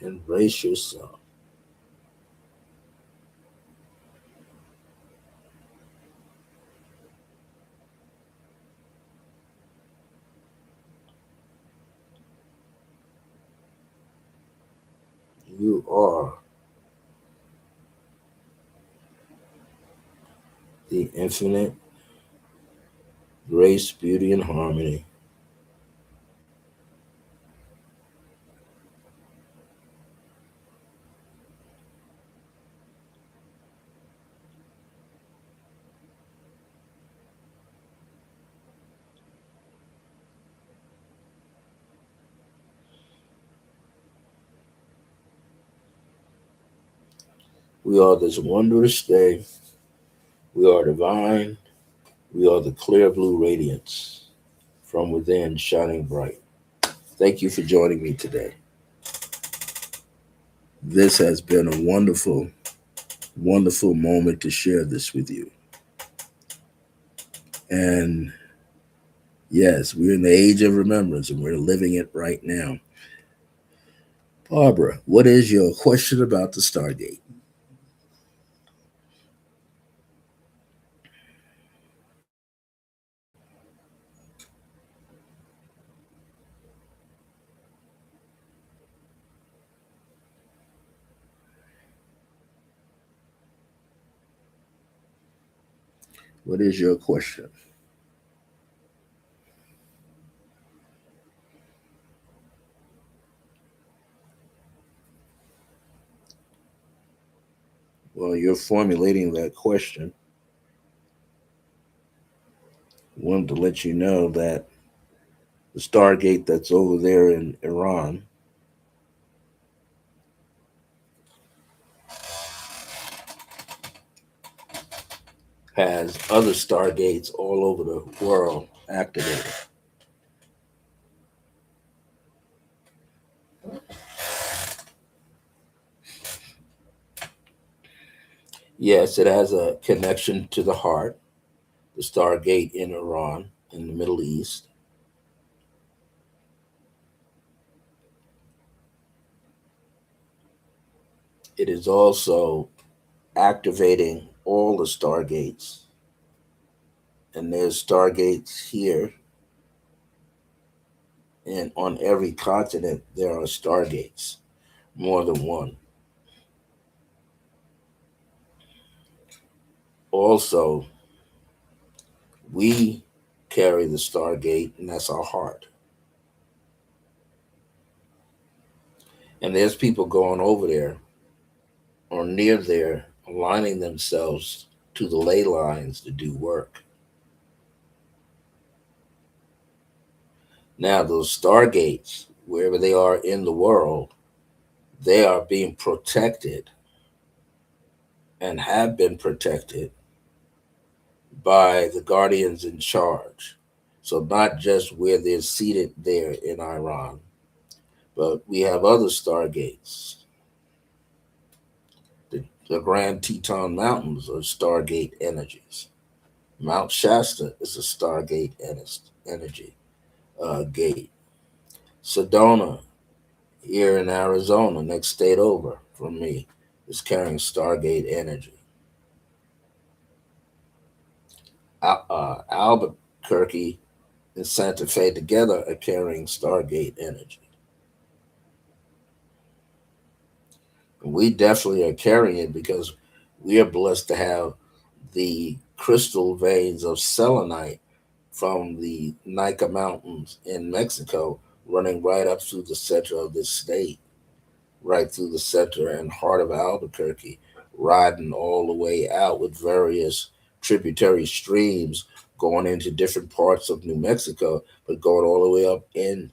embrace yourself. You are the infinite grace, beauty, and harmony. We are this wondrous day. We are divine. We are the clear blue radiance from within, shining bright. Thank you for joining me today. This has been a wonderful, wonderful moment to share this with you. And yes, we're in the age of remembrance and we're living it right now. Barbara, what is your question about the Stargate? What is your question? Well, you're formulating that question. I wanted to let you know that the Stargate that's over there in Iran has other Stargates all over the world activated. Yes, it has a connection to the heart, the Stargate in Iran, in the Middle East. It is also activating all the Stargates. And there's Stargates here, and on every continent, there are Stargates, more than one. Also, we carry the Stargate, and that's our heart. And there's people going over there or near there, aligning themselves to the ley lines to do work. Now, those stargates, wherever they are in the world, They are being protected and have been protected by the guardians in charge. So not just where they're seated there in Iran, but we have other stargates. The Grand Teton Mountains are stargate energies. Mount Shasta is a stargate energy gate. Sedona here in Arizona, next state over from me, is carrying stargate energy. Albuquerque and Santa Fe together are carrying stargate energy. And we definitely are carrying it because we are blessed to have the crystal veins of selenite from the Nika Mountains in Mexico running right up through the center of this state, right through the center and heart of Albuquerque, riding all the way out with various tributary streams going into different parts of New Mexico, but going all the way up in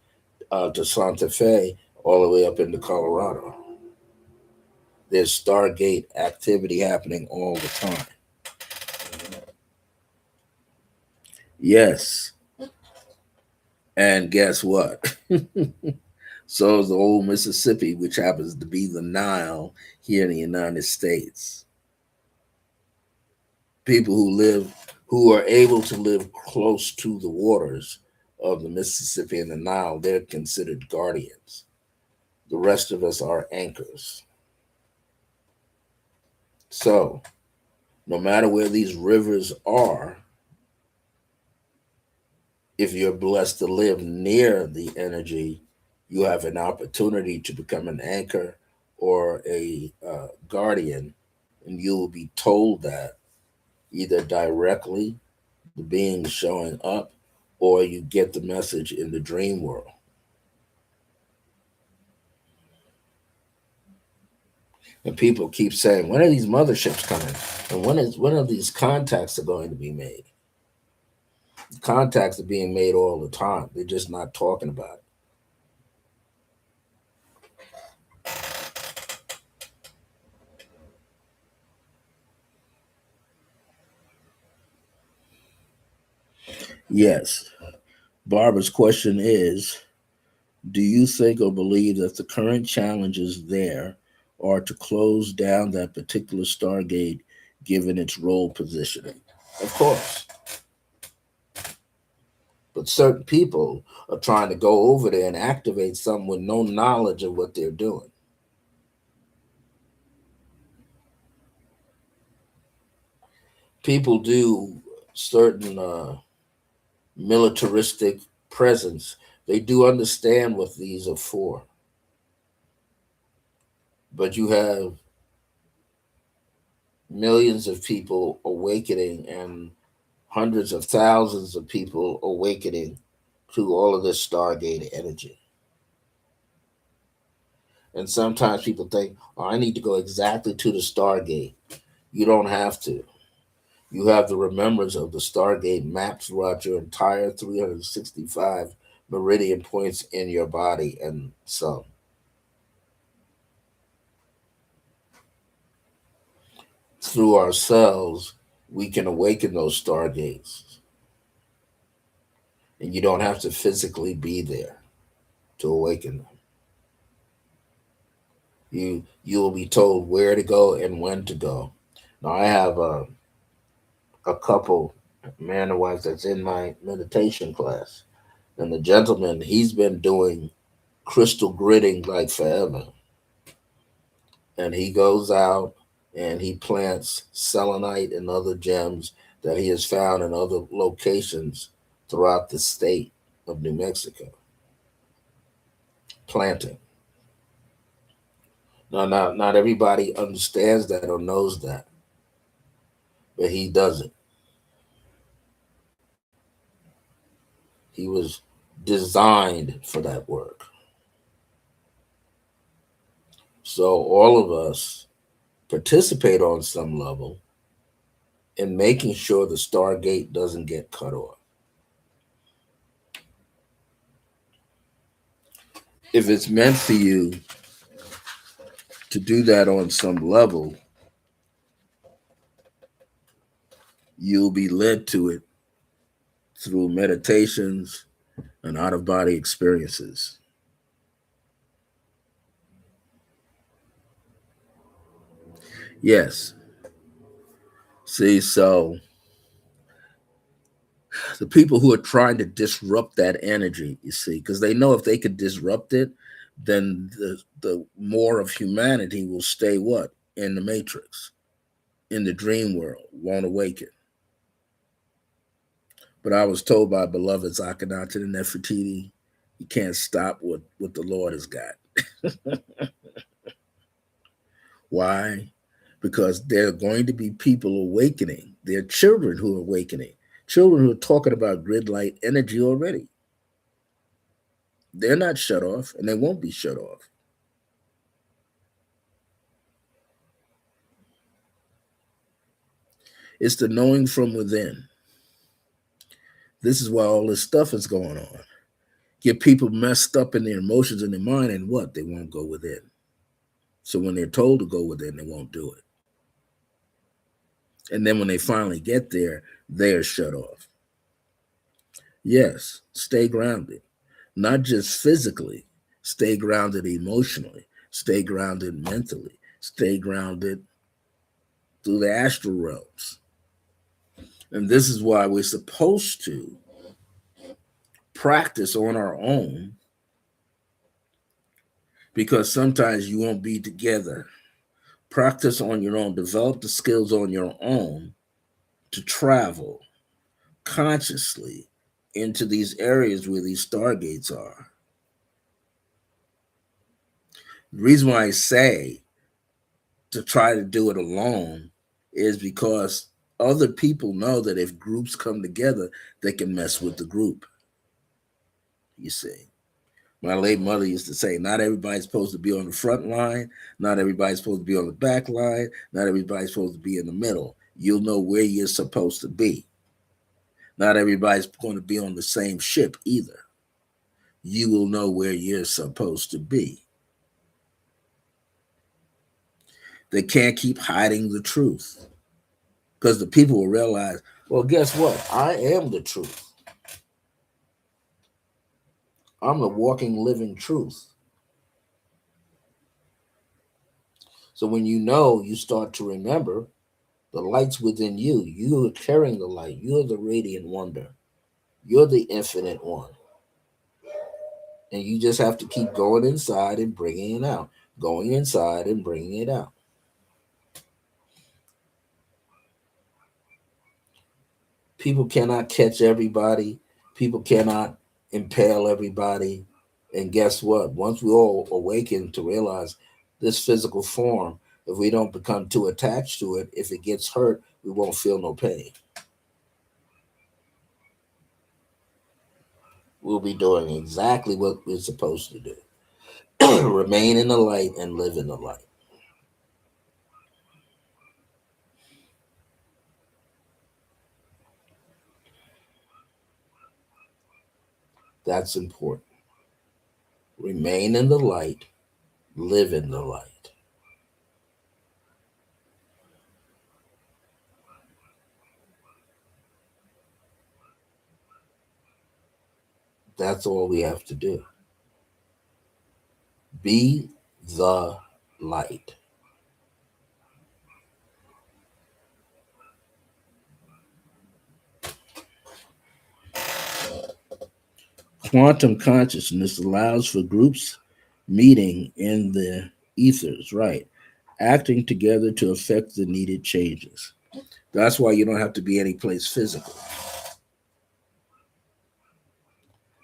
to Santa Fe, all the way up into Colorado. There's Stargate activity happening all the time. Yes, and guess what? So is the old Mississippi, which happens to be the Nile here in the United States. People who are able to live close to the waters of the Mississippi and the Nile, they're considered guardians. The rest of us are anchors. So, no matter where these rivers are, if you're blessed to live near the energy, you have an opportunity to become an anchor or a guardian, and you will be told that either directly, the being showing up, or you get the message in the dream world. And people keep saying, when are these motherships coming? And when are these contacts are going to be made? Contacts are being made all the time. They're just not talking about it. Yes. Barbara's question is, do you think or believe that the current challenges there are to close down that particular Stargate given its role positioning? Of course. But certain people are trying to go over there and activate something with no knowledge of what they're doing. People do certain militaristic presence. They do understand what these are for. But you have millions of people awakening and hundreds of thousands of people awakening to all of this Stargate energy. And sometimes people think, oh, I need to go exactly to the Stargate. You don't have to. You have the remembrance of the Stargate mapped throughout your entire 365 meridian points in your body and some. Through ourselves, we can awaken those Stargates. And you don't have to physically be there to awaken them. You will be told where to go and when to go. Now I have a couple, man and wife, that's in my meditation class, and the gentleman, he's been doing crystal gritting like forever, and he goes out and he plants selenite and other gems that he has found in other locations throughout the state of New Mexico. Planting. Now, not everybody understands that or knows that, but he does it. He was designed for that work. So all of us participate on some level in making sure the Stargate doesn't get cut off. If it's meant for you To do that on some level, you'll be led to it through meditations and out of body experiences. Yes. See, so the people who are trying to disrupt that energy, you see, because they know if they could disrupt it, then the more of humanity will stay what? In the matrix, in the dream world, won't awaken. But I was told by beloveds Akhenaten and Nefertiti, you can't stop what the Lord has got. Why? Because there are going to be people awakening. There are children who are awakening, children who are talking about grid light energy already. They're not shut off, and they won't be shut off. It's the knowing from within. This is why all this stuff is going on. Get people messed up in their emotions and their mind, and what? They won't go within. So when they're told to go within, they won't do it. And then when they finally get there, they're shut off. Yes, stay grounded. Not just physically, stay grounded emotionally, stay grounded mentally, stay grounded through the astral realms. And this is why we're supposed to practice on our own, because sometimes you won't be together. Practice on your own, develop the skills on your own to travel consciously into these areas where these stargates are. The reason why I say to try to do it alone is because other people know that if groups come together, they can mess with the group. You see, my late mother used to say, not everybody's supposed to be on the front line, not everybody's supposed to be on the back line, not everybody's supposed to be in the middle. You'll know where you're supposed to be. Not everybody's going to be on the same ship either. You will know where you're supposed to be. They can't keep hiding the truth, because the people will realize, well, guess what? I am the truth. I'm the walking, living truth. So when you know, you start to remember the light's within you. You are carrying the light. You're the radiant wonder. You're the infinite one. And you just have to keep going inside and bringing it out. Going inside and bringing it out. People cannot catch everybody. People cannot impale everybody. And guess what? Once we all awaken to realize this physical form, if we don't become too attached to it, if it gets hurt, we won't feel no pain. We'll be doing exactly what we're supposed to do. Remain in the light and live in the light. That's important. Remain in the light, live in the light. That's all we have to do. Be the light. Quantum consciousness allows for groups meeting in the ethers, right? Acting together to affect the needed changes. That's why you don't have to be any place physical.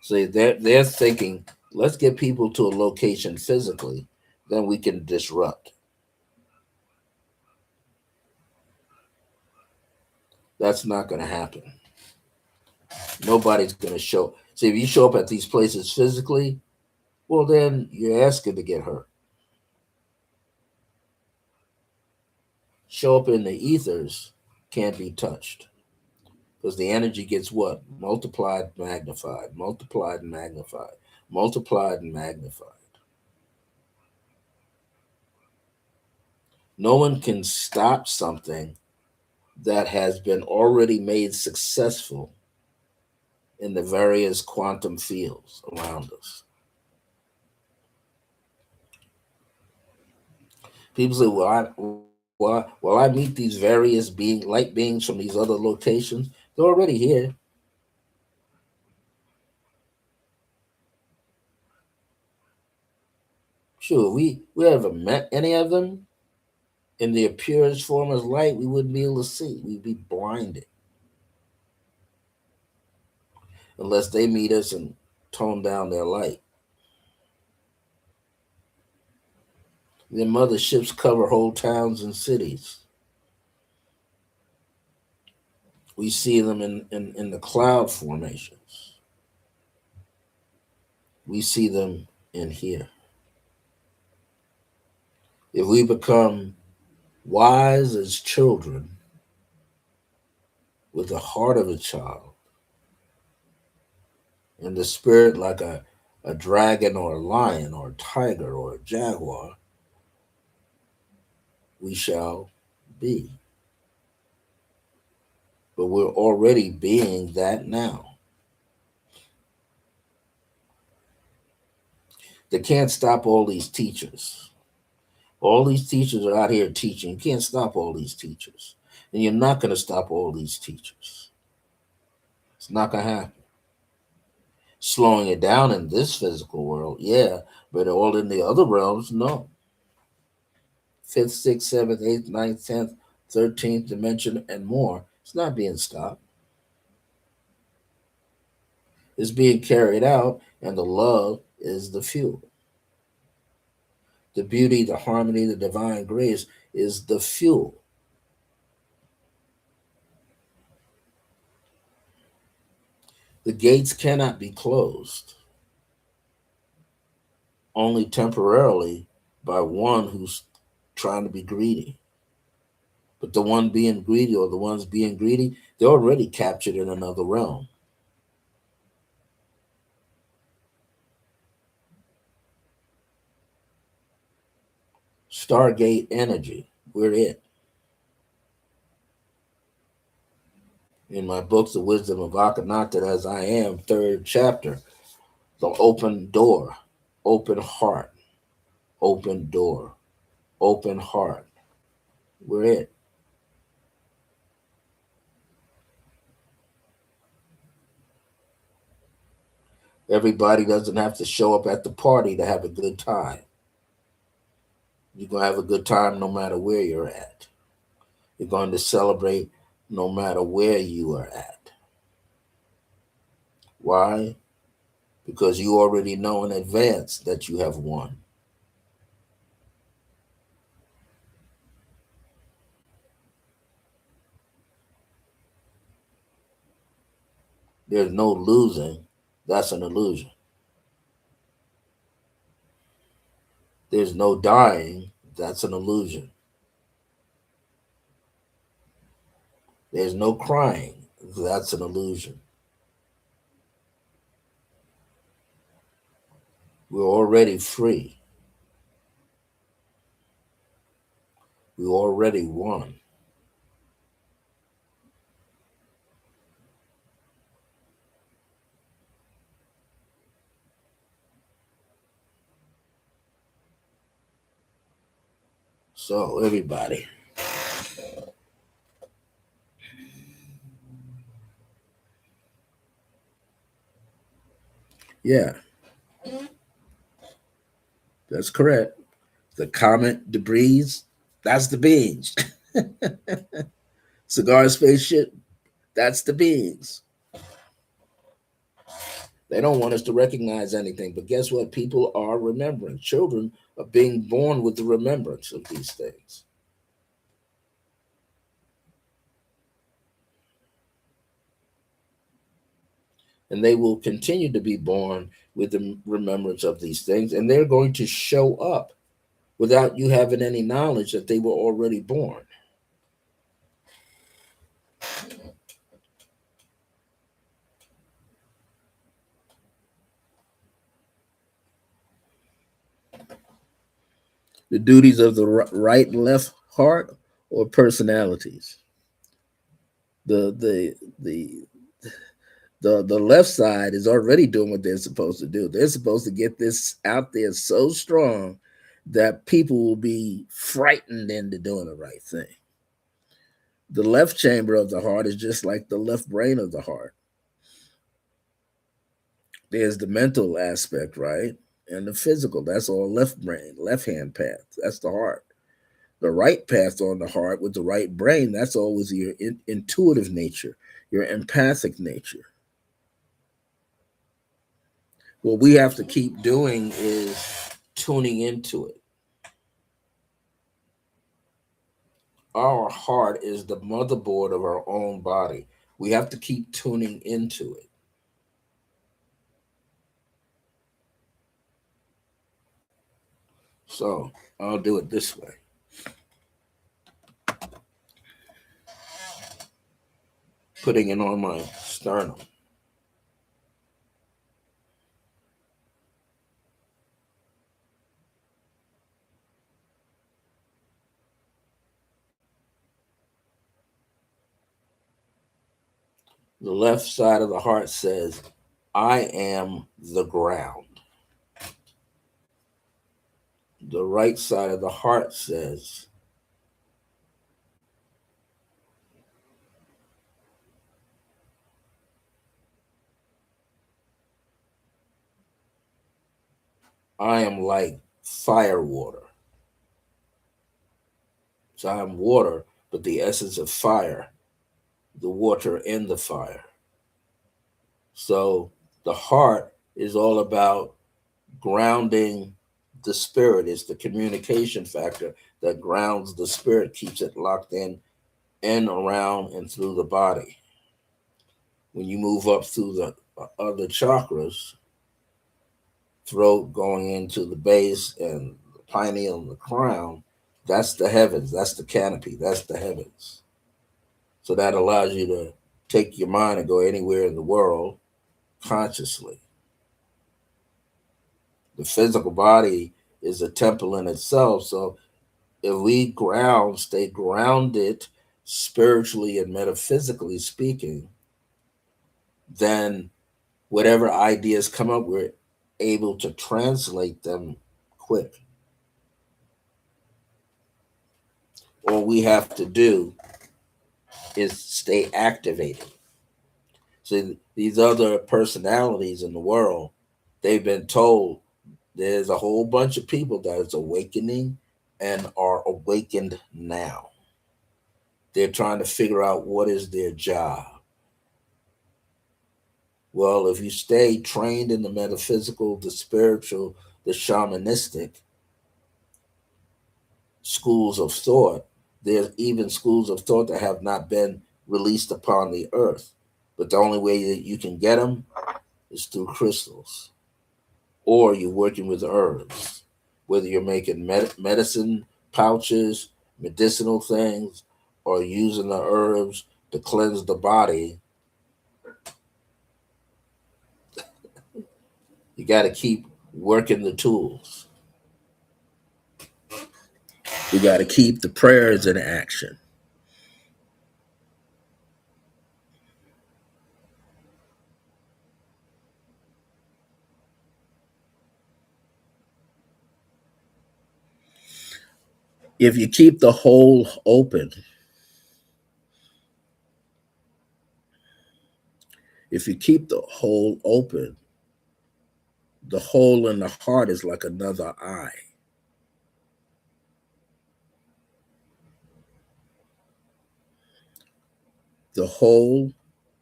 So they're thinking, let's get people to a location physically, then we can disrupt. That's not going to happen. Nobody's going to show. See, if you show up at these places physically, well, then you're asking to get hurt. Show up in the ethers, can't be touched. Because the energy gets what? Multiplied, magnified, multiplied and magnified, multiplied and magnified. No one can stop something that has been already made successful in the various quantum fields around us. People say, well, I meet these various light beings from these other locations. They're already here. Sure, we haven't met any of them in their purest form as light. We wouldn't be able to see. We'd be blinded unless they meet us and tone down their light. Their motherships cover whole towns and cities. We see them in the cloud formations. We see them in here. If we become wise as children with the heart of a child and the spirit like a dragon or a lion or a tiger or a jaguar, we shall be. But we're already being that now. They can't stop all these teachers. All these teachers are out here teaching. You can't stop all these teachers. And you're not going to stop all these teachers. It's not going to happen. Slowing it down in this physical world, yeah, but all in the other realms, no. Fifth, sixth, seventh, eighth, ninth, 10th, 13th dimension, and more. It's not being stopped. It's being carried out, and the love is the fuel. The beauty, the harmony, the divine grace is the fuel. The gates cannot be closed, only temporarily by one who's trying to be greedy. But the one being greedy or the ones being greedy, they're already captured in another realm. Stargate energy, we're it. In my book, The Wisdom of Akhenaten as I Am, third chapter, the open door, open heart, open door, open heart. We're it. Everybody doesn't have to show up at the party to have a good time. You're going to have a good time no matter where you're at. You're going to celebrate no matter where you are at. Why? Because you already know in advance that you have won. There's no losing. That's an illusion. There's no dying. That's an illusion. There's no crying. That's an illusion. We're already free. We already won. So, everybody, yeah, that's correct. The comet debris, that's the beings. Cigar spaceship, that's the beings. They don't want us to recognize anything. But guess what? People are remembering. Children are being born with the remembrance of these things. And they will continue to be born with the remembrance of these things. And they're going to show up without you having any knowledge that they were already born. The duties of the right and left heart or personalities. The the the the left side is already doing what they're supposed to do. They're supposed to get this out there so strong that people will be frightened into doing the right thing. The left chamber of the heart is just like the left brain of the heart. There's the mental aspect, right? And the physical. That's all left brain, left hand path. That's the heart. The right path on the heart with the right brain, that's always your intuitive nature, your empathic nature. What we have to keep doing is tuning into it. Our heart is the motherboard of our own body. We have to keep tuning into it. So I'll do it this way. Putting it on my sternum. The left side of the heart says, I am the ground. The right side of the heart says, I am like fire water. So I am water, but the essence of fire, the water in the fire. So the heart is all about grounding the spirit. It's the communication factor that grounds the spirit, keeps it locked in, around, and through the body. When you move up through the other chakras, throat going into the base and the pineal and the crown, that's the heavens, that's the canopy, that's the heavens. So that allows you to take your mind and go anywhere in the world consciously. The physical body is a temple in itself. So if we stay grounded spiritually and metaphysically speaking, then whatever ideas come up, we're able to translate them quick. All we have to do is stay activated. So these other personalities in the world, they've been told there's a whole bunch of people that is awakening and are awakened now. They're trying to figure out what is their job. Well, if you stay trained in the metaphysical, the spiritual, the shamanistic schools of thought, there's even schools of thought that have not been released upon the earth. But the only way that you can get them is through crystals, or you're working with herbs, whether you're making medicine pouches, medicinal things, or using the herbs to cleanse the body. You got to keep working the tools. You got to keep the prayers in action. If you keep the hole open, if you keep the hole open, the hole in the heart is like another eye. The hole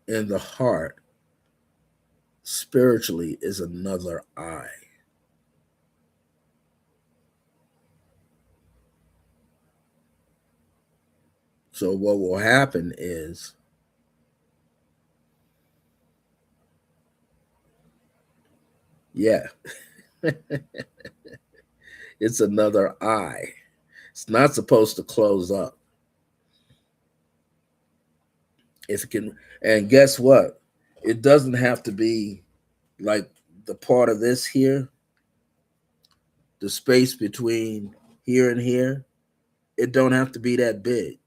in the heart spiritually is another eye. So what will happen is, yeah, it's another eye. It's not supposed to close up. If it can, and guess what? It doesn't have to be like the part of this here, the space between here and here. It don't have to be that big.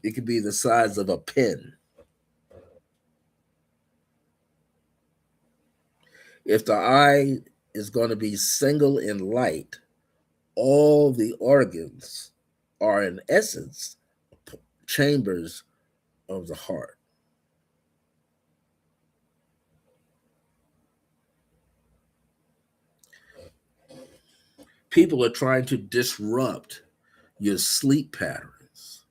It could be the size of a pin. If the eye is going to be single in light, all the organs are in essence chambers of the heart. People are trying to disrupt your sleep patterns,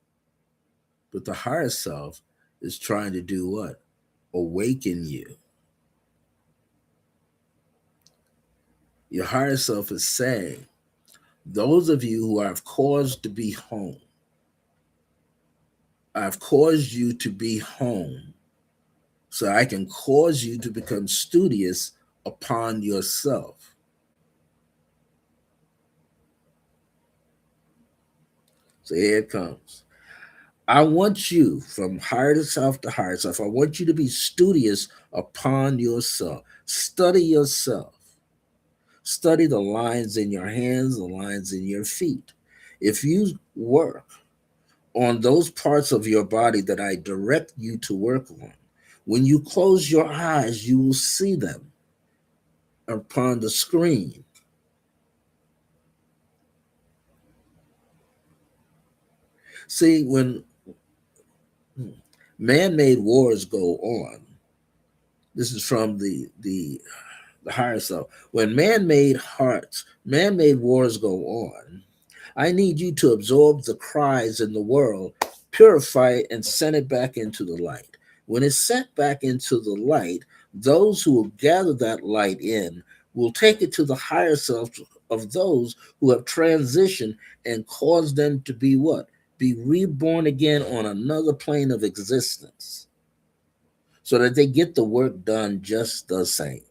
but the higher self is trying to do what? Awaken you. Your higher self is saying, those of you who I've caused to be home, I've caused you to be home so I can cause you to become studious upon yourself. So here it comes. I want you from higher to self to higher self. I want you to be studious upon yourself. Study yourself. Study the lines in your hands, the lines in your feet. If you work on those parts of your body that I direct you to work on, when you close your eyes, you will see them upon the screen. See, when man-made wars go on, this is from the higher self. When man-made wars go on, I need you to absorb the cries in the world, purify it, and send it back into the light. When it's sent back into the light, those who will gather that light in will take it to the higher self of those who have transitioned and cause them to be what? Be reborn again on another plane of existence so that they get the work done just the same.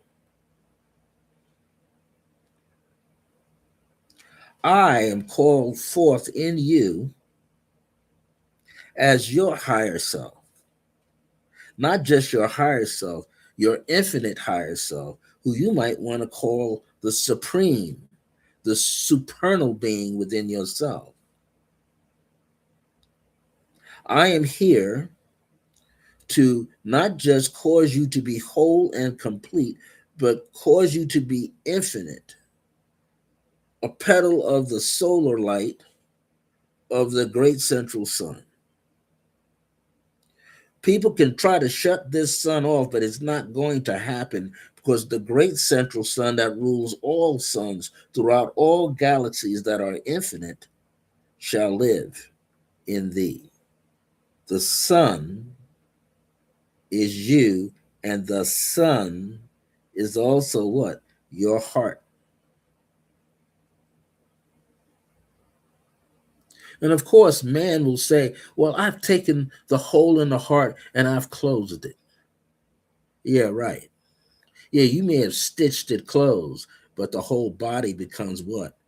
I am called forth in you as your higher self, not just your higher self, your infinite higher self, who you might want to call the supreme, the supernal being within yourself. I am here to not just cause you to be whole and complete, but cause you to be infinite, a petal of the solar light of the great central sun. People can try to shut this sun off, but it's not going to happen because the great central sun that rules all suns throughout all galaxies that are infinite shall live in thee. The sun is you, and the sun is also what? Your heart. And of course, man will say, well, I've taken the hole in the heart and I've closed it. Yeah, right. Yeah, you may have stitched it closed, but the whole body becomes what?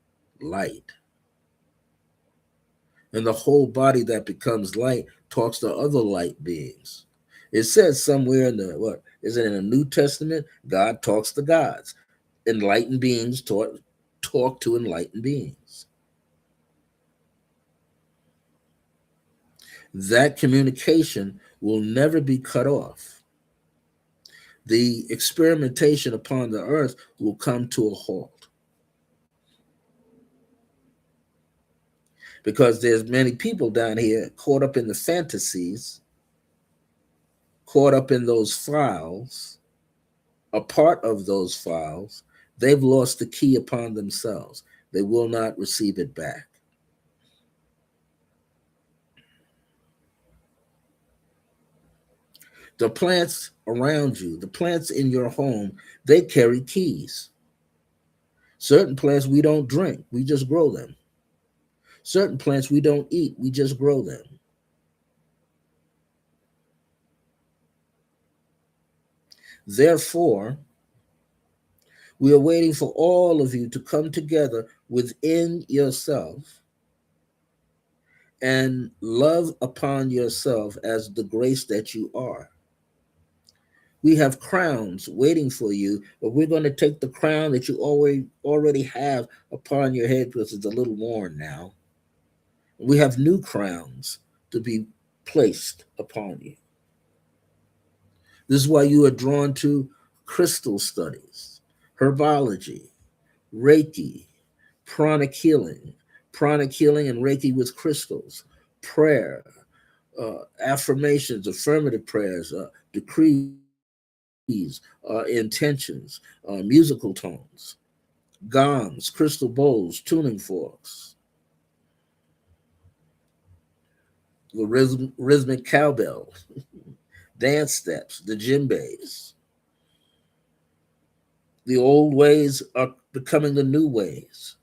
Light. And the whole body that becomes light talks to other light beings. It says somewhere in the, what is it in the New Testament? God talks to gods. Enlightened beings talk to enlightened beings. That communication will never be cut off. The experimentation upon the earth will come to a halt because there's many people down here caught up in the fantasies, caught up in those files, a part of those files. They've lost the key upon themselves. They will not receive it back. The plants around you, the plants in your home, they carry keys. Certain plants we don't drink, we just grow them. Certain plants we don't eat, we just grow them. Therefore, we are waiting for all of you to come together within yourself and love upon yourself as the grace that you are. We have crowns waiting for you, but we're going to take the crown that you already have upon your head because it's a little worn now. We have new crowns to be placed upon you. This is why you are drawn to crystal studies, herbology, Reiki, pranic healing, and Reiki with crystals, prayer, affirmations, affirmative prayers, decrees, intentions, musical tones, gongs, crystal bowls, tuning forks, the rhythmic cowbell, dance steps, the djembes. The old ways are becoming the new ways.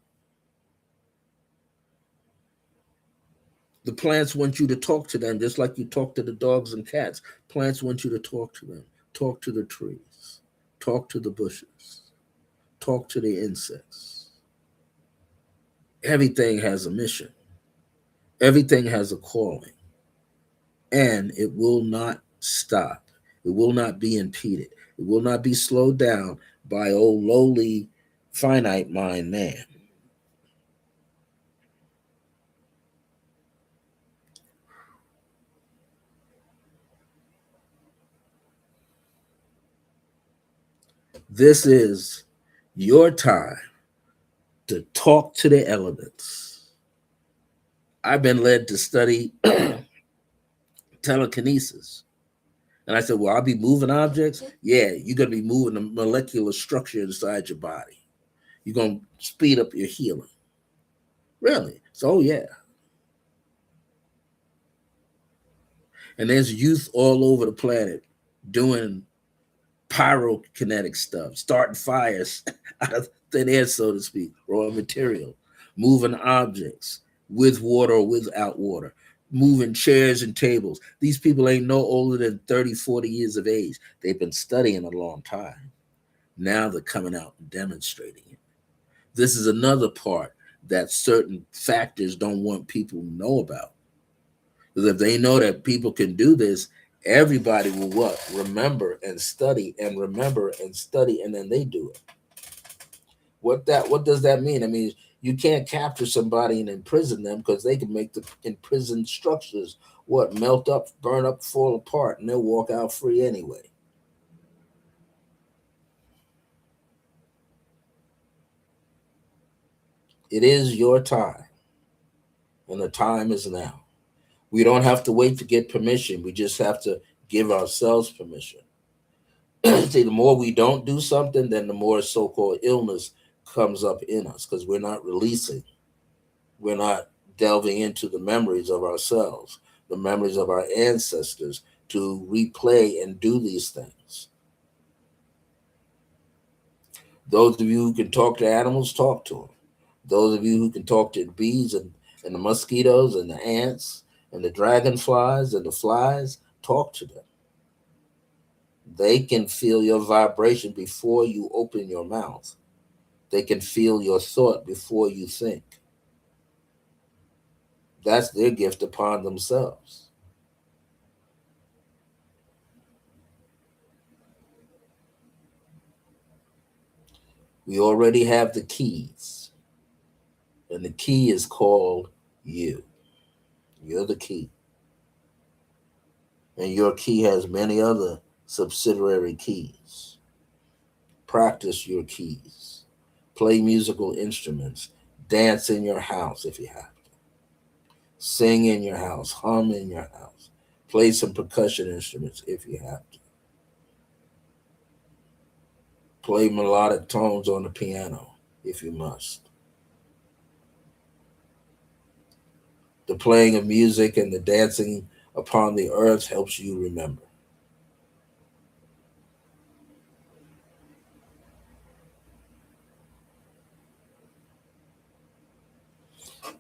The plants want you to talk to them just like you talk to the dogs and cats. Plants want you to talk to them. Talk to the trees. Talk to the bushes. Talk to the insects. Everything has a mission. Everything has a calling. And it will not stop. It will not be impeded. It will not be slowed down by old lowly finite mind man. This is your time to talk to the elements. I've been led to study telekinesis. And I said, well, I'll be moving objects. Yeah, you're going to be moving the molecular structure inside your body. You're going to speed up your healing. Really? So, yeah. And there's youth all over the planet doing pyrokinetic stuff, starting fires out of thin air, so to speak, raw material, moving objects with water or without water, moving chairs and tables. These people ain't no older than 30, 40 years of age. They've been studying a long time. Now they're coming out and demonstrating it. This is another part that certain factors don't want people to know about. Because if they know that people can do this, everybody will what? Remember and study and remember and study, and then they do it. What does that mean? I mean, you can't capture somebody and imprison them because they can make the imprisoned structures what melt up, burn up, fall apart, and they'll walk out free anyway. It is your time, and the time is now. We don't have to wait to get permission. We just have to give ourselves permission. See, the more we don't do something, then the more so-called illness comes up in us because we're not releasing. We're not delving into the memories of ourselves, the memories of our ancestors to replay and do these things. Those of you who can talk to animals, talk to them. Those of you who can talk to the bees and the mosquitoes and the ants and the dragonflies and the flies, talk to them. They can feel your vibration before you open your mouth. They can feel your thought before you think. That's their gift upon themselves. We already have the keys, and the key is called you. You're the key. And your key has many other subsidiary keys. Practice your keys. Play musical instruments. Dance in your house if you have to. Sing in your house. Hum in your house. Play some percussion instruments if you have to. Play melodic tones on the piano if you must. The playing of music and the dancing upon the earth helps you remember.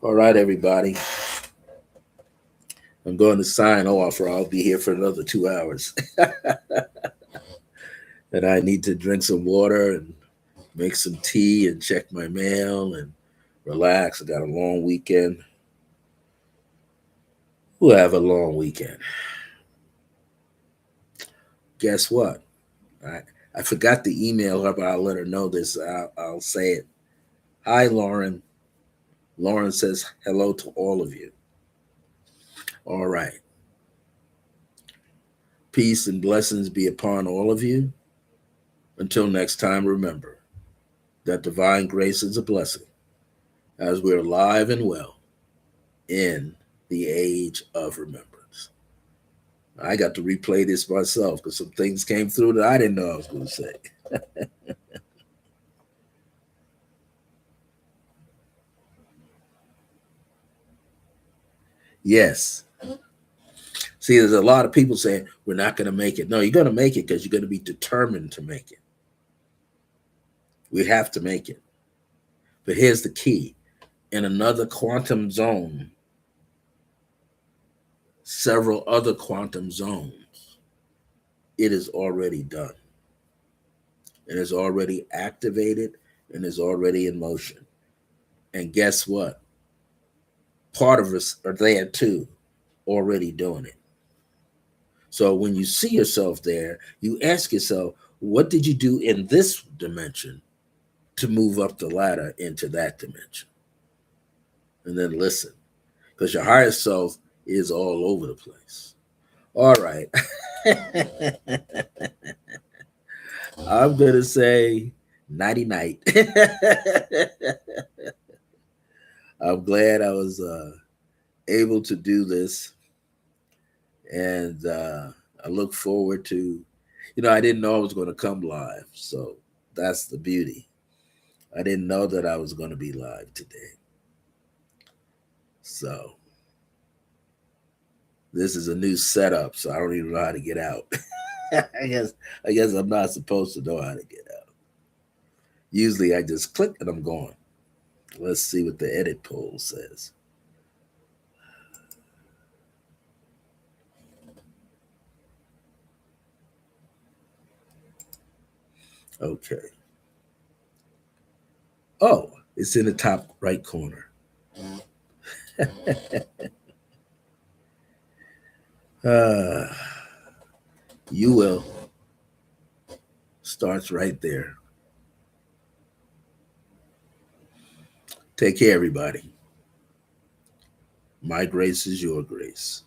All right, everybody. I'm going to sign off, or I'll be here for another 2 hours. And I need to drink some water and make some tea and check my mail and relax. I got a long weekend. We'll have a long weekend. Guess what? I, I forgot to email her, but I'll let her know this. I'll say it. Hi, Lauren. Lauren says hello to all of you. All right. Peace and blessings be upon all of you. Until next time, remember that divine grace is a blessing as we're alive and well in the age of remembrance. I got to replay this myself because some things came through that I didn't know I was going to say. Yes. See, there's a lot of people saying we're not going to make it. No, you're going to make it because you're going to be determined to make it. We have to make it. But here's the key: in another quantum zone, several other quantum zones, it is already done. It is already activated and is already in motion. And guess what? Part of us are there too, already doing it. So when you see yourself there, you ask yourself, what did you do in this dimension to move up the ladder into that dimension? And then listen, because your higher self is all over the place. All right. I'm going to say nighty night. I'm glad I was able to do this. And I look forward to, I didn't know I was going to come live. So that's the beauty. I didn't know that I was going to be live today. So this is a new setup, so I don't even know how to get out. I guess I'm not supposed to know how to get out. Usually I just click and I'm gone. Let's see what the edit poll says. Okay. Oh, it's in the top right corner. uh, you will. Starts right there. Take care, everybody. My grace is your grace.